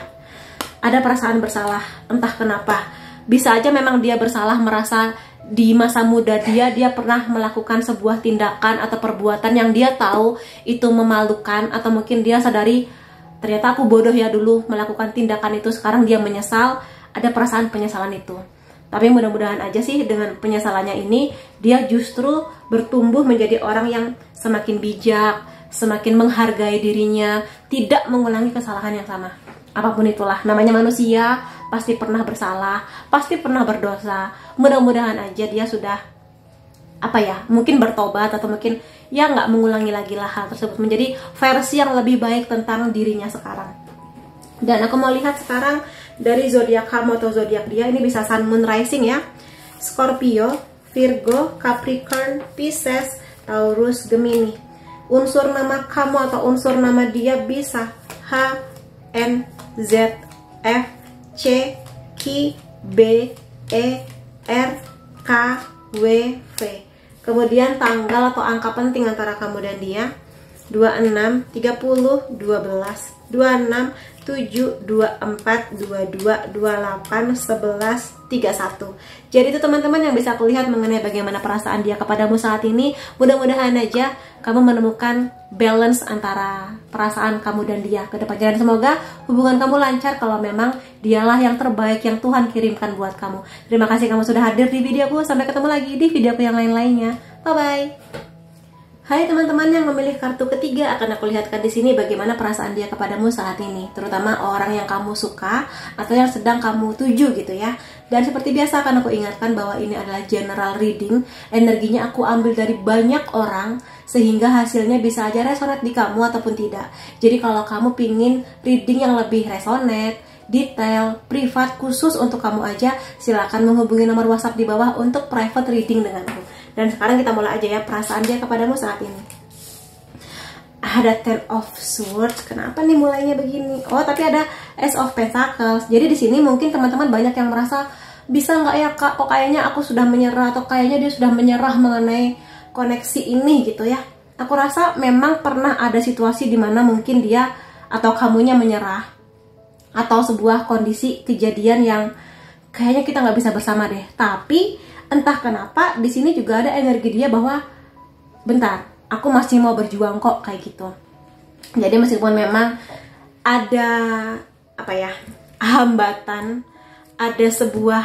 S1: ada perasaan bersalah, entah kenapa. Bisa aja memang dia bersalah, merasa di masa muda dia pernah melakukan sebuah tindakan atau perbuatan yang dia tahu itu memalukan, atau mungkin dia sadari ternyata aku bodoh ya dulu melakukan tindakan itu, sekarang dia menyesal, ada perasaan penyesalan itu. Tapi mudah-mudahan aja sih dengan penyesalannya ini dia justru bertumbuh menjadi orang yang semakin bijak, semakin menghargai dirinya, tidak mengulangi kesalahan yang sama. Apapun itulah, namanya manusia, pasti pernah bersalah, pasti pernah berdosa. Mudah-mudahan aja dia sudah mungkin bertobat, atau mungkin ya nggak mengulangi lagi lah hal tersebut, menjadi versi yang lebih baik tentang dirinya sekarang. Dan aku mau lihat sekarang dari zodiak kamu atau zodiak dia, ini bisa Sun, Moon, Rising ya. Scorpio, Virgo, Capricorn, Pisces, Taurus, Gemini. Unsur nama kamu atau unsur nama dia bisa H, N, Z, F, C, Q, B, E, R, K, W, V. Kemudian tanggal atau angka penting antara kamu dan dia 26, 30, 12, 26, 7, 24, 22, 28, 11, 31. Jadi itu teman-teman yang bisa aku lihat mengenai bagaimana perasaan dia kepadamu saat ini. Mudah-mudahan aja kamu menemukan balance antara perasaan kamu dan dia ke depannya. Dan semoga hubungan kamu lancar kalau memang dialah yang terbaik yang Tuhan kirimkan buat kamu. Terima kasih kamu sudah hadir di videoku. Sampai ketemu lagi di videoku yang lain-lainnya. Bye-bye. Hai teman-teman yang memilih kartu ketiga, akan aku lihatkan di sini bagaimana perasaan dia kepadamu saat ini, terutama orang yang kamu suka atau yang sedang kamu tuju gitu ya. Dan seperti biasa akan aku ingatkan bahwa ini adalah general reading, energinya aku ambil dari banyak orang sehingga hasilnya bisa aja resonate di kamu ataupun tidak. Jadi kalau kamu pingin reading yang lebih resonate, detail, privat, khusus untuk kamu aja, silakan menghubungi nomor WhatsApp di bawah untuk private reading denganku. Dan sekarang kita mulai aja ya perasaan dia kepadamu saat ini. Ada Ten of Swords. Kenapa nih mulainya begini? Oh, tapi ada Ace of Pentacles. Jadi di sini mungkin teman-teman banyak yang merasa, bisa nggak ya kak? Kok kayaknya aku sudah menyerah, atau kayaknya dia sudah menyerah mengenai koneksi ini gitu ya. Aku rasa memang pernah ada situasi di mana mungkin dia atau kamunya menyerah, atau sebuah kondisi kejadian yang kayaknya kita nggak bisa bersama deh. Tapi entah kenapa di sini juga ada energi dia bahwa bentar, aku masih mau berjuang kok, kayak gitu. Jadi meskipun memang ada hambatan, ada sebuah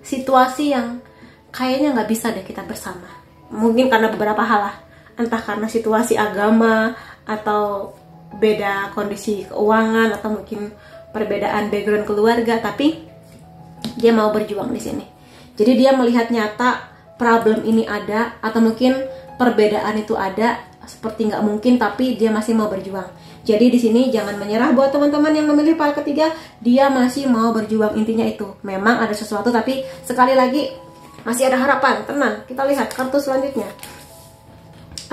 S1: situasi yang kayaknya nggak bisa deh kita bersama. Mungkin karena beberapa hal lah, entah karena situasi agama, atau beda kondisi keuangan, atau mungkin perbedaan background keluarga, tapi dia mau berjuang di sini. Jadi dia melihat nyata problem ini ada, atau mungkin perbedaan itu ada, seperti nggak mungkin, tapi dia masih mau berjuang. Jadi di sini jangan menyerah buat teman-teman yang memilih pile ketiga, dia masih mau berjuang. Intinya itu, memang ada sesuatu, tapi sekali lagi masih ada harapan. Tenang, kita lihat kartu selanjutnya.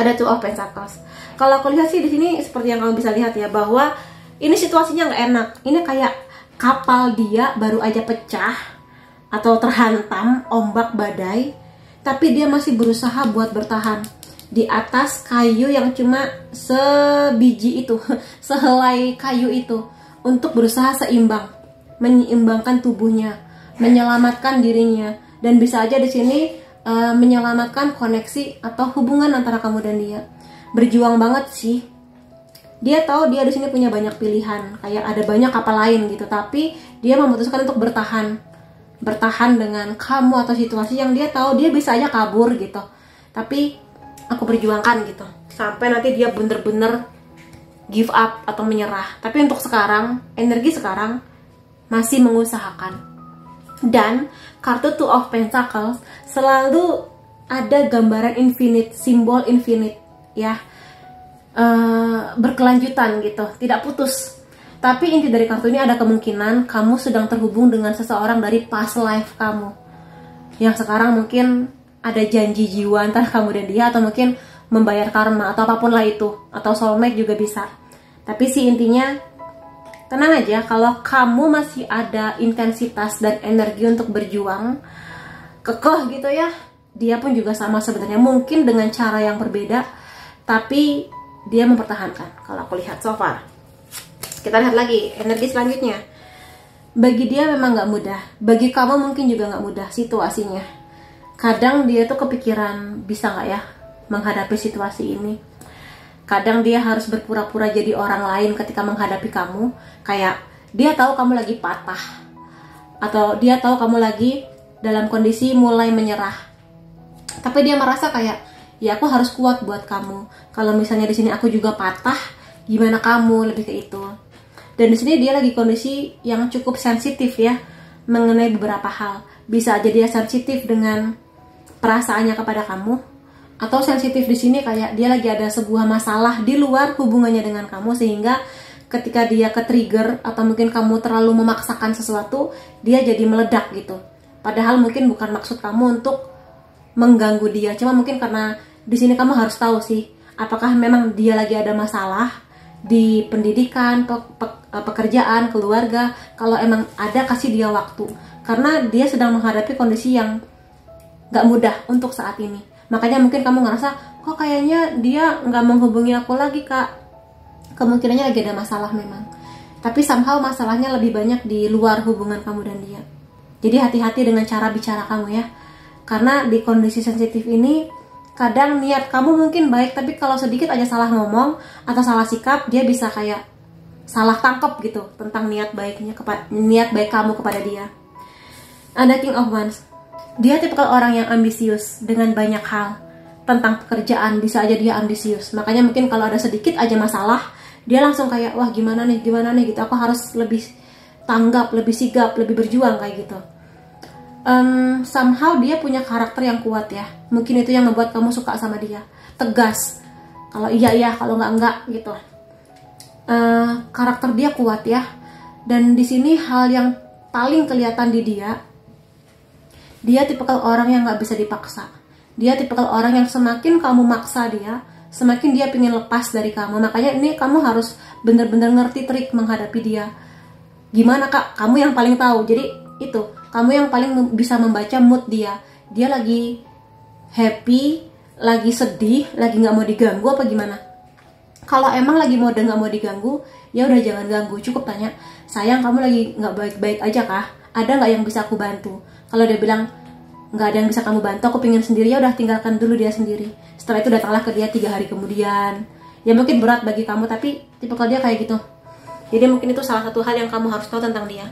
S1: Ada Two of Pentacles. Kalau aku lihat sih di sini seperti yang kamu bisa lihat ya, bahwa ini situasinya nggak enak. Ini kayak kapal dia baru aja pecah atau terhantam ombak badai, tapi dia masih berusaha buat bertahan di atas kayu yang cuma sebiji itu, sehelai kayu itu, untuk berusaha seimbang, menyeimbangkan tubuhnya, menyelamatkan dirinya, dan bisa aja di sini menyelamatkan koneksi atau hubungan antara kamu dan dia. Berjuang banget sih. Dia tahu dia di sini punya banyak pilihan, kayak ada banyak kapal lain gitu, tapi dia memutuskan untuk bertahan dengan kamu atau situasi yang dia tahu dia bisa aja kabur gitu, tapi aku berjuangkan gitu sampai nanti dia bener-bener give up atau menyerah. Tapi untuk sekarang, energi sekarang masih mengusahakan. Dan kartu Two of Pentacles selalu ada gambaran infinite, simbol infinite ya, berkelanjutan gitu, tidak putus. Tapi inti dari kartu ini ada kemungkinan kamu sedang terhubung dengan seseorang dari past life kamu, yang sekarang mungkin ada janji jiwa antara kamu dan dia, atau mungkin membayar karma, atau apapun lah itu, atau soulmate juga bisa. Tapi sih intinya, tenang aja, kalau kamu masih ada intensitas dan energi untuk berjuang, kekeh gitu ya, dia pun juga sama sebenarnya, mungkin dengan cara yang berbeda, tapi dia mempertahankan kalau aku lihat so far. Kita lihat lagi energi selanjutnya. Bagi dia memang nggak mudah, bagi kamu mungkin juga nggak mudah situasinya. Kadang dia tuh kepikiran bisa nggak ya menghadapi situasi ini. Kadang dia harus berpura-pura jadi orang lain ketika menghadapi kamu. Kayak dia tahu kamu lagi patah, atau dia tahu kamu lagi dalam kondisi mulai menyerah. Tapi dia merasa kayak, ya aku harus kuat buat kamu. Kalau misalnya di sini aku juga patah, gimana kamu, lebih ke itu. Dan di sini dia lagi kondisi yang cukup sensitif ya mengenai beberapa hal. Bisa aja dia sensitif dengan perasaannya kepada kamu, atau sensitif di sini kayak dia lagi ada sebuah masalah di luar hubungannya dengan kamu, sehingga ketika dia ke-trigger atau mungkin kamu terlalu memaksakan sesuatu, dia jadi meledak gitu. Padahal mungkin bukan maksud kamu untuk mengganggu dia, cuma mungkin karena di sini kamu harus tahu sih, apakah memang dia lagi ada masalah di pendidikan, pekerjaan, keluarga. Kalau emang ada, kasih dia waktu, karena dia sedang menghadapi kondisi yang gak mudah untuk saat ini. Makanya mungkin kamu ngerasa, kok kayaknya dia gak menghubungi aku lagi kak. Kemungkinannya lagi ada masalah memang, tapi somehow masalahnya lebih banyak di luar hubungan kamu dan dia. Jadi hati-hati dengan cara bicara kamu ya, karena di kondisi sensitif ini kadang niat kamu mungkin baik, tapi kalau sedikit aja salah ngomong atau salah sikap, dia bisa kayak salah tangkap gitu tentang niat baik kamu kepada dia. Ada King of Wands. Dia tipikal orang yang ambisius dengan banyak hal. Tentang pekerjaan bisa aja dia ambisius. Makanya mungkin kalau ada sedikit aja masalah, dia langsung kayak, wah gimana nih gitu, aku harus lebih tanggap, lebih sigap, lebih berjuang kayak gitu. Somehow dia punya karakter yang kuat ya. Mungkin itu yang membuat kamu suka sama dia. Tegas, kalau iya kalau enggak gitu. Karakter dia kuat ya. Dan di sini hal yang paling kelihatan di dia tipikal orang yang nggak bisa dipaksa. Dia tipikal orang yang semakin kamu maksa dia, semakin dia pengen lepas dari kamu. Makanya ini kamu harus bener-bener ngerti trik menghadapi dia. Gimana kak? Kamu yang paling tahu. Jadi itu, kamu yang paling bisa membaca mood dia. Dia lagi happy, lagi sedih, lagi nggak mau diganggu apa gimana? Kalau emang lagi nggak mau diganggu, ya udah jangan ganggu. Cukup tanya, sayang kamu lagi nggak baik-baik aja kah? Ada nggak yang bisa aku bantu? Kalau dia bilang nggak ada yang bisa kamu bantu, aku pengen sendiri, ya udah tinggalkan dulu dia sendiri. Setelah itu datanglah ke dia 3 hari kemudian. Ya mungkin berat bagi kamu, tapi tipikal dia kayak gitu. Jadi mungkin itu salah satu hal yang kamu harus tahu tentang dia.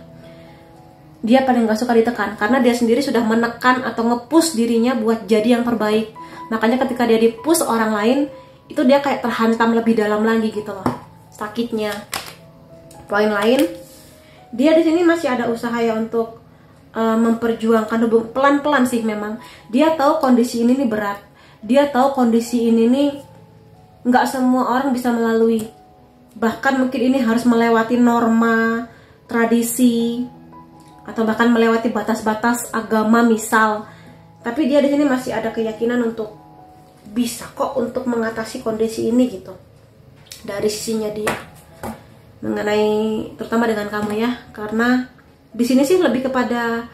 S1: Dia paling gak suka ditekan, karena dia sendiri sudah menekan atau nge-push dirinya buat jadi yang terbaik. Makanya ketika dia di-push orang lain, itu dia kayak terhantam lebih dalam lagi gitu loh, sakitnya. Poin lain, dia di sini masih ada usaha ya untuk memperjuangkan hubungan. Pelan-pelan sih memang. Dia tahu kondisi ini nih berat. Dia tahu kondisi ini nih nggak semua orang bisa melalui. Bahkan mungkin ini harus melewati norma, tradisi, atau bahkan melewati batas-batas agama misal. Tapi dia di sini masih ada keyakinan untuk bisa kok untuk mengatasi kondisi ini gitu. Dari sisinya dia. Mengenai terutama dengan kamu ya, karena di sini sih lebih kepada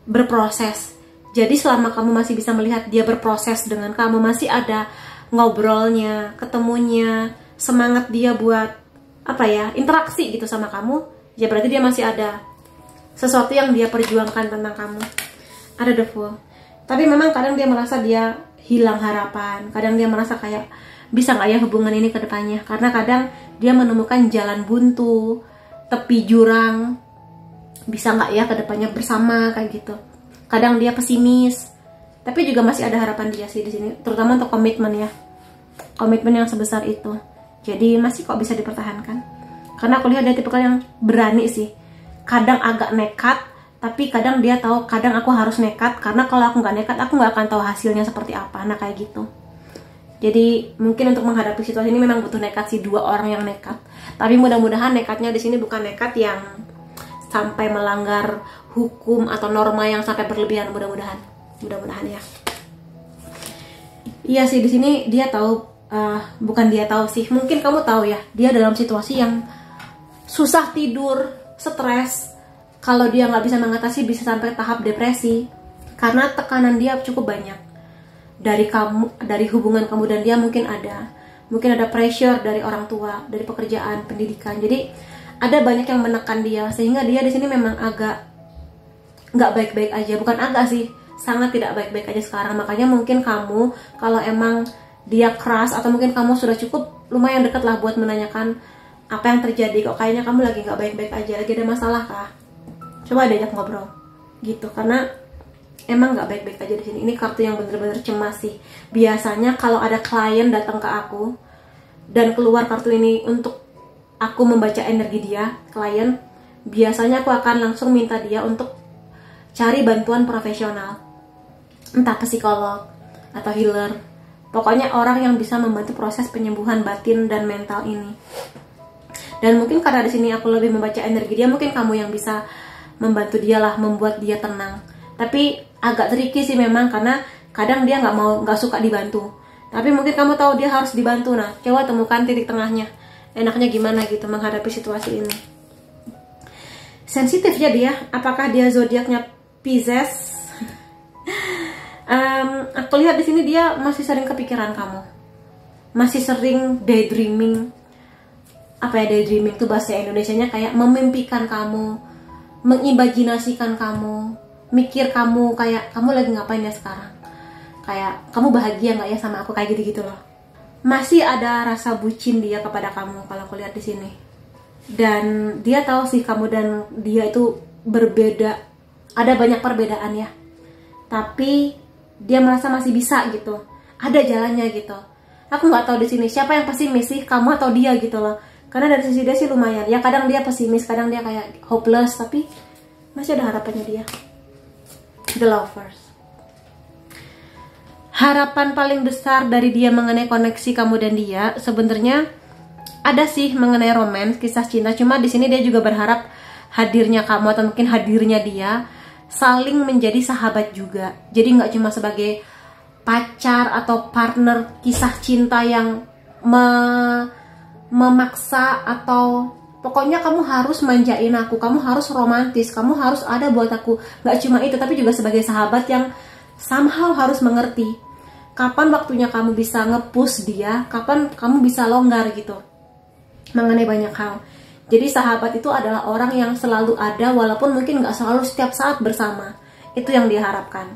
S1: berproses. Jadi selama kamu masih bisa melihat dia berproses dengan kamu, masih ada ngobrolnya, ketemunya, semangat dia buat interaksi gitu sama kamu, ya berarti dia masih ada sesuatu yang dia perjuangkan tentang kamu. Ada The Fool. Tapi memang kadang dia merasa dia hilang harapan. Kadang dia merasa kayak bisa nggak ya hubungan ini ke depannya, karena kadang dia menemukan jalan buntu, tepi jurang. Bisa nggak ya kedepannya bersama kayak gitu. Kadang dia pesimis, tapi juga masih ada harapan dia sih di sini, terutama untuk komitmen ya, komitmen yang sebesar itu. Jadi masih kok bisa dipertahankan, karena aku lihat dia tipikal yang berani sih. Kadang agak nekat, tapi kadang dia tahu kadang aku harus nekat, karena kalau aku nggak nekat aku nggak akan tahu hasilnya seperti apa. Nah kayak gitu. Jadi mungkin untuk menghadapi situasi ini memang butuh nekat sih, 2 orang yang nekat. Tapi mudah-mudahan nekatnya di sini bukan nekat yang sampai melanggar hukum atau norma yang sampai berlebihan. Mudah-mudahan ya. Iya sih, di sini dia tahu, bukan dia tahu sih, mungkin kamu tahu ya, dia dalam situasi yang susah tidur, stres. Kalau dia nggak bisa mengatasi, bisa sampai tahap depresi, karena tekanan dia cukup banyak dari kamu, dari hubungan kamu dan dia. Mungkin ada pressure dari orang tua, dari pekerjaan, pendidikan. Jadi ada banyak yang menekan dia, sehingga dia di sini memang agak nggak baik-baik aja. Bukan agak sih, sangat tidak baik-baik aja sekarang. Makanya mungkin kamu kalau emang dia keras, atau mungkin kamu sudah cukup lumayan dekat lah buat menanyakan apa yang terjadi, kok kayaknya kamu lagi nggak baik-baik aja, lagi ada masalah kah? Coba diajak ngobrol gitu, karena emang nggak baik-baik aja di sini. Ini kartu yang bener-bener cemas sih. Biasanya kalau ada klien datang ke aku dan keluar kartu ini untuk aku membaca energi dia, klien, biasanya aku akan langsung minta dia untuk cari bantuan profesional, entah psikolog atau healer, pokoknya orang yang bisa membantu proses penyembuhan batin dan mental ini. Dan mungkin karena di sini aku lebih membaca energi dia, mungkin kamu yang bisa membantu dia lah, membuat dia tenang. Tapi agak tricky sih memang, karena kadang dia nggak suka dibantu. Tapi mungkin kamu tahu dia harus dibantu. Nah, coba temukan titik tengahnya. Enaknya gimana gitu menghadapi situasi ini. Sensitif ya dia. Apakah dia zodiaknya Pisces? Aku lihat di sini dia masih sering kepikiran kamu. Masih sering daydreaming. Apa ya daydreaming itu bahasa Indonesianya, kayak memimpikan kamu, mengimajinasikan kamu, mikir kamu kayak kamu lagi ngapain ya sekarang, kayak kamu bahagia nggak ya sama aku, kayak gitu-gitu loh. Masih ada rasa bucin dia kepada kamu kalau aku lihat di sini. Dan dia tahu sih kamu dan dia itu berbeda, ada banyak perbedaan ya. Tapi dia merasa masih bisa gitu, ada jalannya gitu. Aku nggak tahu di sini siapa yang pesimis sih, kamu atau dia gitu loh. Karena dari sisi dia sih lumayan ya, kadang dia pesimis, kadang dia kayak hopeless, tapi masih ada harapannya dia. The Lovers. Harapan paling besar dari dia mengenai koneksi kamu dan dia sebenarnya ada sih mengenai romance, kisah cinta. Cuma di sini dia juga berharap hadirnya kamu atau mungkin hadirnya dia saling menjadi sahabat juga. Jadi nggak cuma sebagai pacar atau partner kisah cinta yang memaksa, atau pokoknya kamu harus manjain aku, kamu harus romantis, kamu harus ada buat aku. Nggak cuma itu, tapi juga sebagai sahabat yang somehow harus mengerti kapan waktunya kamu bisa nge-push dia, kapan kamu bisa longgar gitu mengenai banyak hal. Jadi sahabat itu adalah orang yang selalu ada, walaupun mungkin nggak selalu setiap saat bersama. Itu yang diharapkan.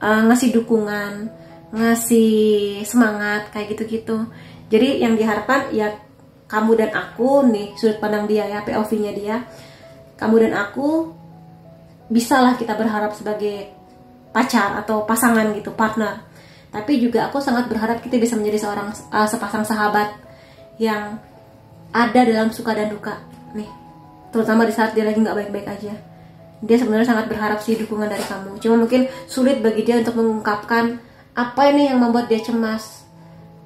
S1: Ngasih dukungan, ngasih semangat, kayak gitu-gitu. Jadi yang diharapkan ya kamu dan aku nih, sudut pandang dia ya, POV-nya dia, kamu dan aku bisalah kita berharap sebagai pacar atau pasangan gitu, partner. Tapi juga aku sangat berharap kita bisa menjadi sepasang sahabat yang ada dalam suka dan duka nih, terutama di saat dia lagi nggak baik-baik aja. Dia sebenarnya sangat berharap sih dukungan dari kamu. Cuma mungkin sulit bagi dia untuk mengungkapkan apa ini yang membuat dia cemas,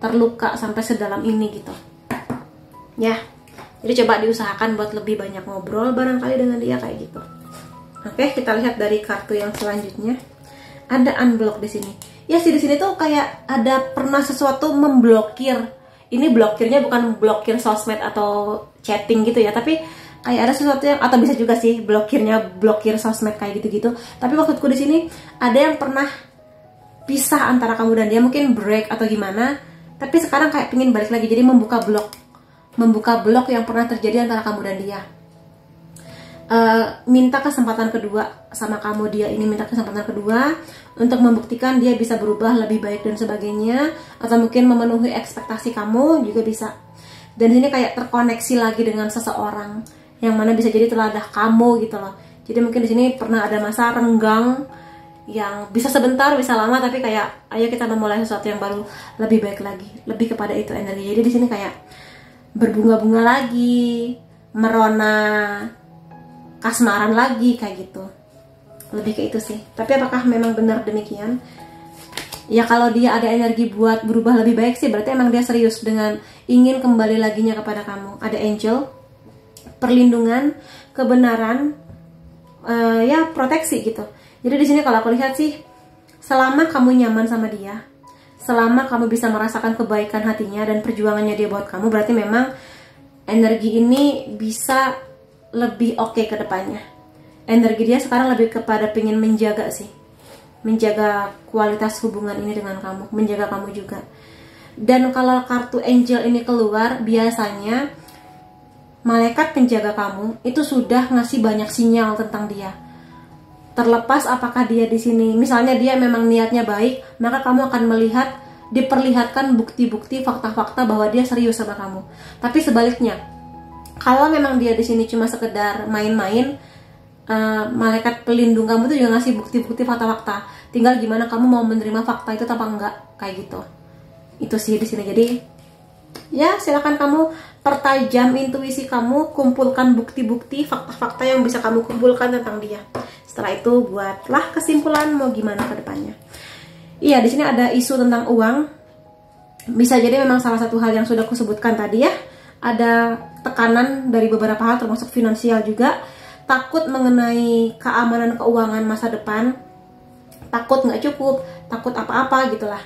S1: terluka sampai sedalam ini gitu. Ya, jadi coba diusahakan buat lebih banyak ngobrol barangkali dengan dia kayak gitu. Oke, kita lihat dari kartu yang selanjutnya. Ada unblock di sini. Ya sih, di sini tuh kayak ada pernah sesuatu memblokir. Ini blokirnya bukan blokir sosmed atau chatting gitu ya, tapi kayak ada sesuatu yang, atau bisa juga sih blokir sosmed kayak gitu-gitu. Tapi maksudku di sini ada yang pernah pisah antara kamu dan dia, mungkin break atau gimana. Tapi sekarang kayak pingin balik lagi, jadi membuka blok yang pernah terjadi antara kamu dan dia. Minta kesempatan kedua sama kamu, dia ini minta kesempatan kedua untuk membuktikan dia bisa berubah lebih baik dan sebagainya, atau mungkin memenuhi ekspektasi kamu juga bisa. Dan ini kayak terkoneksi lagi dengan seseorang yang mana bisa jadi teladah kamu gitu loh. Jadi mungkin di sini pernah ada masa renggang yang bisa sebentar, bisa lama, tapi kayak ayo kita memulai sesuatu yang baru, lebih baik lagi, lebih kepada itu energi. Jadi di sini kayak berbunga-bunga lagi, merona, kasmaran lagi kayak gitu. Lebih ke itu sih. Tapi apakah memang benar demikian? Ya kalau dia ada energi buat berubah lebih baik sih, berarti emang dia serius dengan ingin kembali laginya kepada kamu. Ada angel, perlindungan, kebenaran, ya proteksi gitu. Jadi di sini kalau aku lihat sih, selama kamu nyaman sama dia, selama kamu bisa merasakan kebaikan hatinya dan perjuangannya dia buat kamu, berarti memang energi ini bisa lebih oke ke depannya. Energi dia sekarang lebih kepada pengen menjaga sih, menjaga kualitas hubungan ini dengan kamu, menjaga kamu juga. Dan kalau kartu angel ini keluar, biasanya malaikat penjaga kamu itu sudah ngasih banyak sinyal tentang dia. Terlepas apakah dia di sini, misalnya dia memang niatnya baik, maka kamu akan melihat diperlihatkan bukti-bukti, fakta-fakta bahwa dia serius sama kamu. Tapi sebaliknya, kalau memang dia di sini cuma sekedar main-main, malaikat pelindung kamu tuh juga ngasih bukti-bukti, fakta-fakta. Tinggal gimana kamu mau menerima fakta itu apa enggak, kayak gitu. Itu sih di sini. Jadi ya silakan kamu pertajam intuisi kamu, kumpulkan bukti-bukti, fakta-fakta yang bisa kamu kumpulkan tentang dia. Setelah itu buatlah kesimpulan mau gimana ke depannya. Iya, di sini ada isu tentang uang. Bisa jadi memang salah satu hal yang sudah aku sebutkan tadi ya. Ada tekanan dari beberapa hal termasuk finansial juga. Takut mengenai keamanan keuangan masa depan. Takut nggak cukup, takut apa-apa gitulah.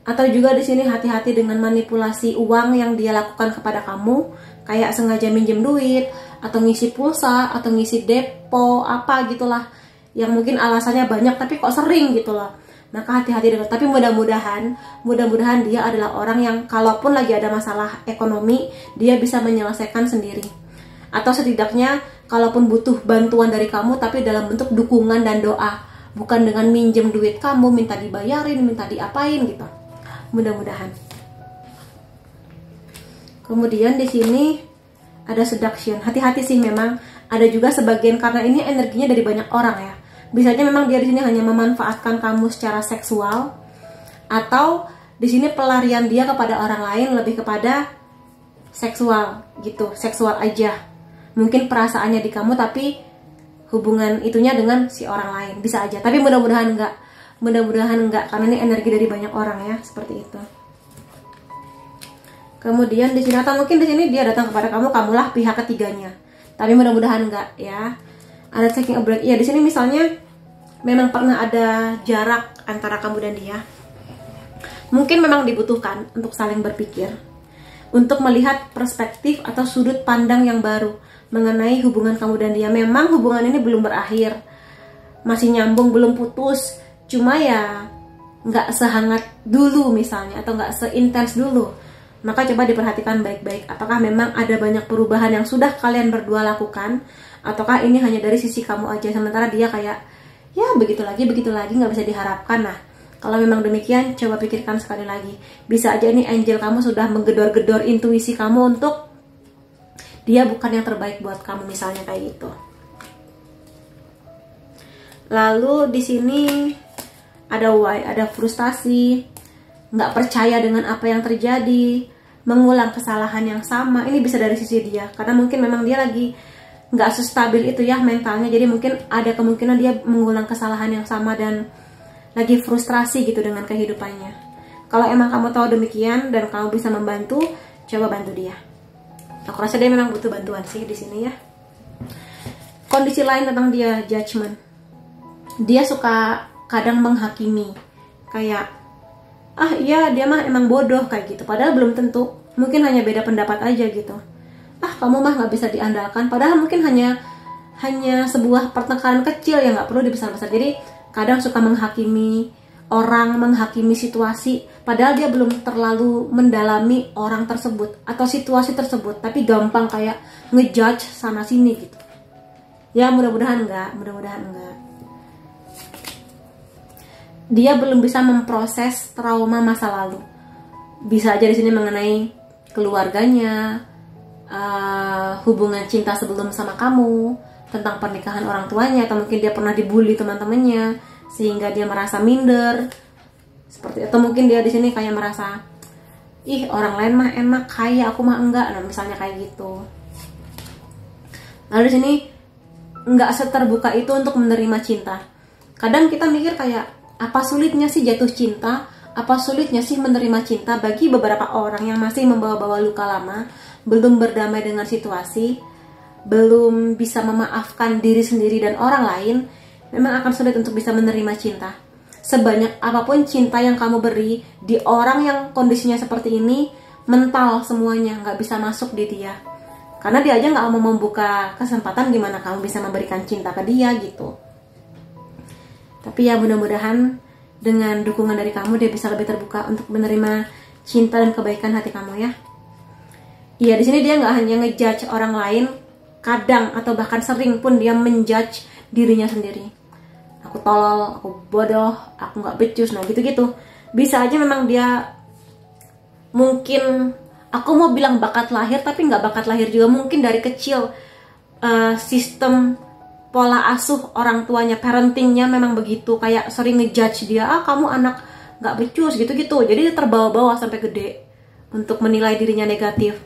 S1: Atau juga di sini hati-hati dengan manipulasi uang yang dia lakukan kepada kamu. Kayak sengaja minjem duit, atau ngisi pulsa, atau ngisi depo, apa gitulah. Yang mungkin alasannya banyak tapi kok sering gitu loh. Maka hati-hati dengan, tapi mudah-mudahan dia adalah orang yang kalaupun lagi ada masalah ekonomi, dia bisa menyelesaikan sendiri. Atau setidaknya kalaupun butuh bantuan dari kamu, tapi dalam bentuk dukungan dan doa, bukan dengan minjem duit kamu, minta dibayarin, minta diapain gitu. Mudah-mudahan. Kemudian di sini ada seduction. Hati-hati sih memang. Ada juga sebagian, karena ini energinya dari banyak orang ya. Bisanya memang dia di sini hanya memanfaatkan kamu secara seksual, atau di sini pelarian dia kepada orang lain lebih kepada seksual gitu, seksual aja. Mungkin perasaannya di kamu tapi hubungan itunya dengan si orang lain, bisa aja. Tapi mudah-mudahan enggak, karena ini energi dari banyak orang ya, seperti itu. Kemudian di sini, atau mungkin di sini dia datang kepada kamu, kamulah pihak ketiganya. Tapi mudah-mudahan enggak ya. Ada taking a break. Ya di sini misalnya memang pernah ada jarak antara kamu dan dia. Mungkin memang dibutuhkan untuk saling berpikir, untuk melihat perspektif atau sudut pandang yang baru mengenai hubungan kamu dan dia. Memang hubungan ini belum berakhir, masih nyambung, belum putus. Cuma ya nggak sehangat dulu misalnya, atau nggak seintens dulu. Maka coba diperhatikan baik-baik. Apakah memang ada banyak perubahan yang sudah kalian berdua lakukan, ataukah ini hanya dari sisi kamu aja, sementara dia kayak ya begitu lagi nggak bisa diharapkan. Nah, kalau memang demikian, coba pikirkan sekali lagi. Bisa aja ini angel kamu sudah menggedor-gedor intuisi kamu untuk dia bukan yang terbaik buat kamu, misalnya kayak gitu. Lalu di sini ada why, ada frustasi, nggak percaya dengan apa yang terjadi, mengulang kesalahan yang sama. Ini bisa dari sisi dia, karena mungkin memang dia lagi nggak sestabil itu ya mentalnya. Jadi mungkin ada kemungkinan dia mengulang kesalahan yang sama dan lagi frustrasi gitu dengan kehidupannya. Kalau emang kamu tahu demikian dan kamu bisa membantu, coba bantu dia. Aku rasa dia memang butuh bantuan sih di sini ya. Kondisi lain tentang dia, judgment. Dia suka kadang menghakimi, kayak iya dia mah emang bodoh kayak gitu. Padahal belum tentu, mungkin hanya beda pendapat aja gitu. Kamu mah nggak bisa diandalkan. Padahal mungkin hanya sebuah pertengkaran kecil yang nggak perlu dibesar-besar. Jadi kadang suka menghakimi orang, menghakimi situasi, padahal dia belum terlalu mendalami orang tersebut atau situasi tersebut, tapi gampang kayak ngejudge sana sini gitu. Ya mudah-mudahan enggak. Dia belum bisa memproses trauma masa lalu. Bisa aja di sini mengenai keluarganya, hubungan cinta sebelum sama kamu, tentang pernikahan orang tuanya, atau mungkin dia pernah dibully teman-temannya sehingga dia merasa minder. Seperti itu. Mungkin dia di sini kayak merasa orang lain mah enak, kaya, aku mah enggak. Nah, misalnya kayak gitu. Lalu di sini enggak seterbuka itu untuk menerima cinta. Kadang kita mikir kayak, apa sulitnya sih jatuh cinta? Apa sulitnya sih menerima cinta? Bagi beberapa orang yang masih membawa-bawa luka lama, belum berdamai dengan situasi, belum bisa memaafkan diri sendiri dan orang lain, memang akan sulit untuk bisa menerima cinta. Sebanyak apapun cinta yang kamu beri di orang yang kondisinya seperti ini, mental semuanya, nggak bisa masuk di dia. Karena dia aja nggak mau membuka kesempatan, gimana kamu bisa memberikan cinta ke dia gitu. Tapi ya mudah-mudahan dengan dukungan dari kamu, dia bisa lebih terbuka untuk menerima cinta dan kebaikan hati kamu ya. Iya, di sini dia nggak hanya ngejudge orang lain, kadang atau bahkan sering pun dia menjudge dirinya sendiri. Aku tolol, aku bodoh, aku nggak becus, nah gitu-gitu. Bisa aja memang dia mungkin, aku mau bilang bakat lahir tapi nggak bakat lahir juga, mungkin dari kecil sistem pola asuh orang tuanya, parentingnya memang begitu, kayak sering ngejudge dia, kamu anak nggak becus gitu-gitu, jadi dia terbawa-bawa sampai gede untuk menilai dirinya negatif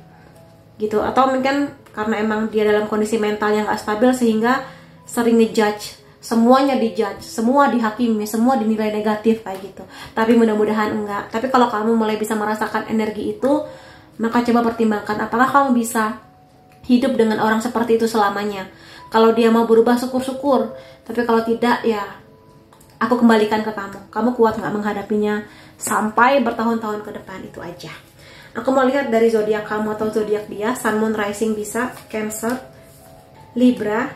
S1: gitu. Atau mungkin karena emang dia dalam kondisi mental yang nggak stabil sehingga sering ngejudge, semuanya dijudge, semua dihakimi, semua dinilai negatif kayak gitu. Tapi mudah-mudahan enggak. Tapi kalau kamu mulai bisa merasakan energi itu, maka coba pertimbangkan apakah kamu bisa hidup dengan orang seperti itu selamanya. Kalau dia mau berubah, syukur-syukur. Tapi kalau tidak, ya aku kembalikan ke kamu. Kamu kuat nggak menghadapinya sampai bertahun-tahun ke depan, itu aja. Aku mau lihat dari zodiak kamu atau zodiak dia. Sun, Moon, Rising bisa Cancer, Libra,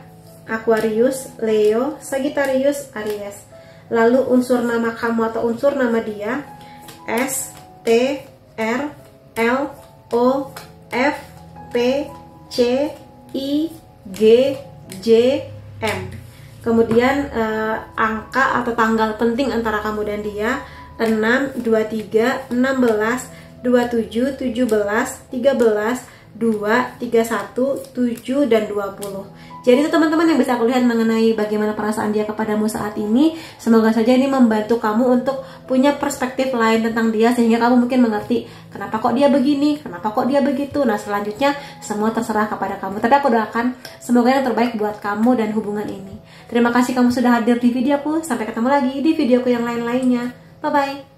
S1: Aquarius, Leo, Sagittarius, Aries. Lalu unsur nama kamu atau unsur nama dia S, T, R, L, O, F, P, C, I, G, J, M. Kemudian angka atau tanggal penting antara kamu dan dia 6, 23, 16, 27, 17, 13, 2, 31, 7, dan 20. Jadi itu teman-teman yang bisa aku lihat mengenai bagaimana perasaan dia kepadamu saat ini. Semoga saja ini membantu kamu untuk punya perspektif lain tentang dia, sehingga kamu mungkin mengerti kenapa kok dia begini, kenapa kok dia begitu. Nah selanjutnya semua terserah kepada kamu. Tapi aku doakan semoga yang terbaik buat kamu dan hubungan ini. Terima kasih kamu sudah hadir di videoku. Sampai ketemu lagi di videoku yang lain-lainnya. Bye-bye.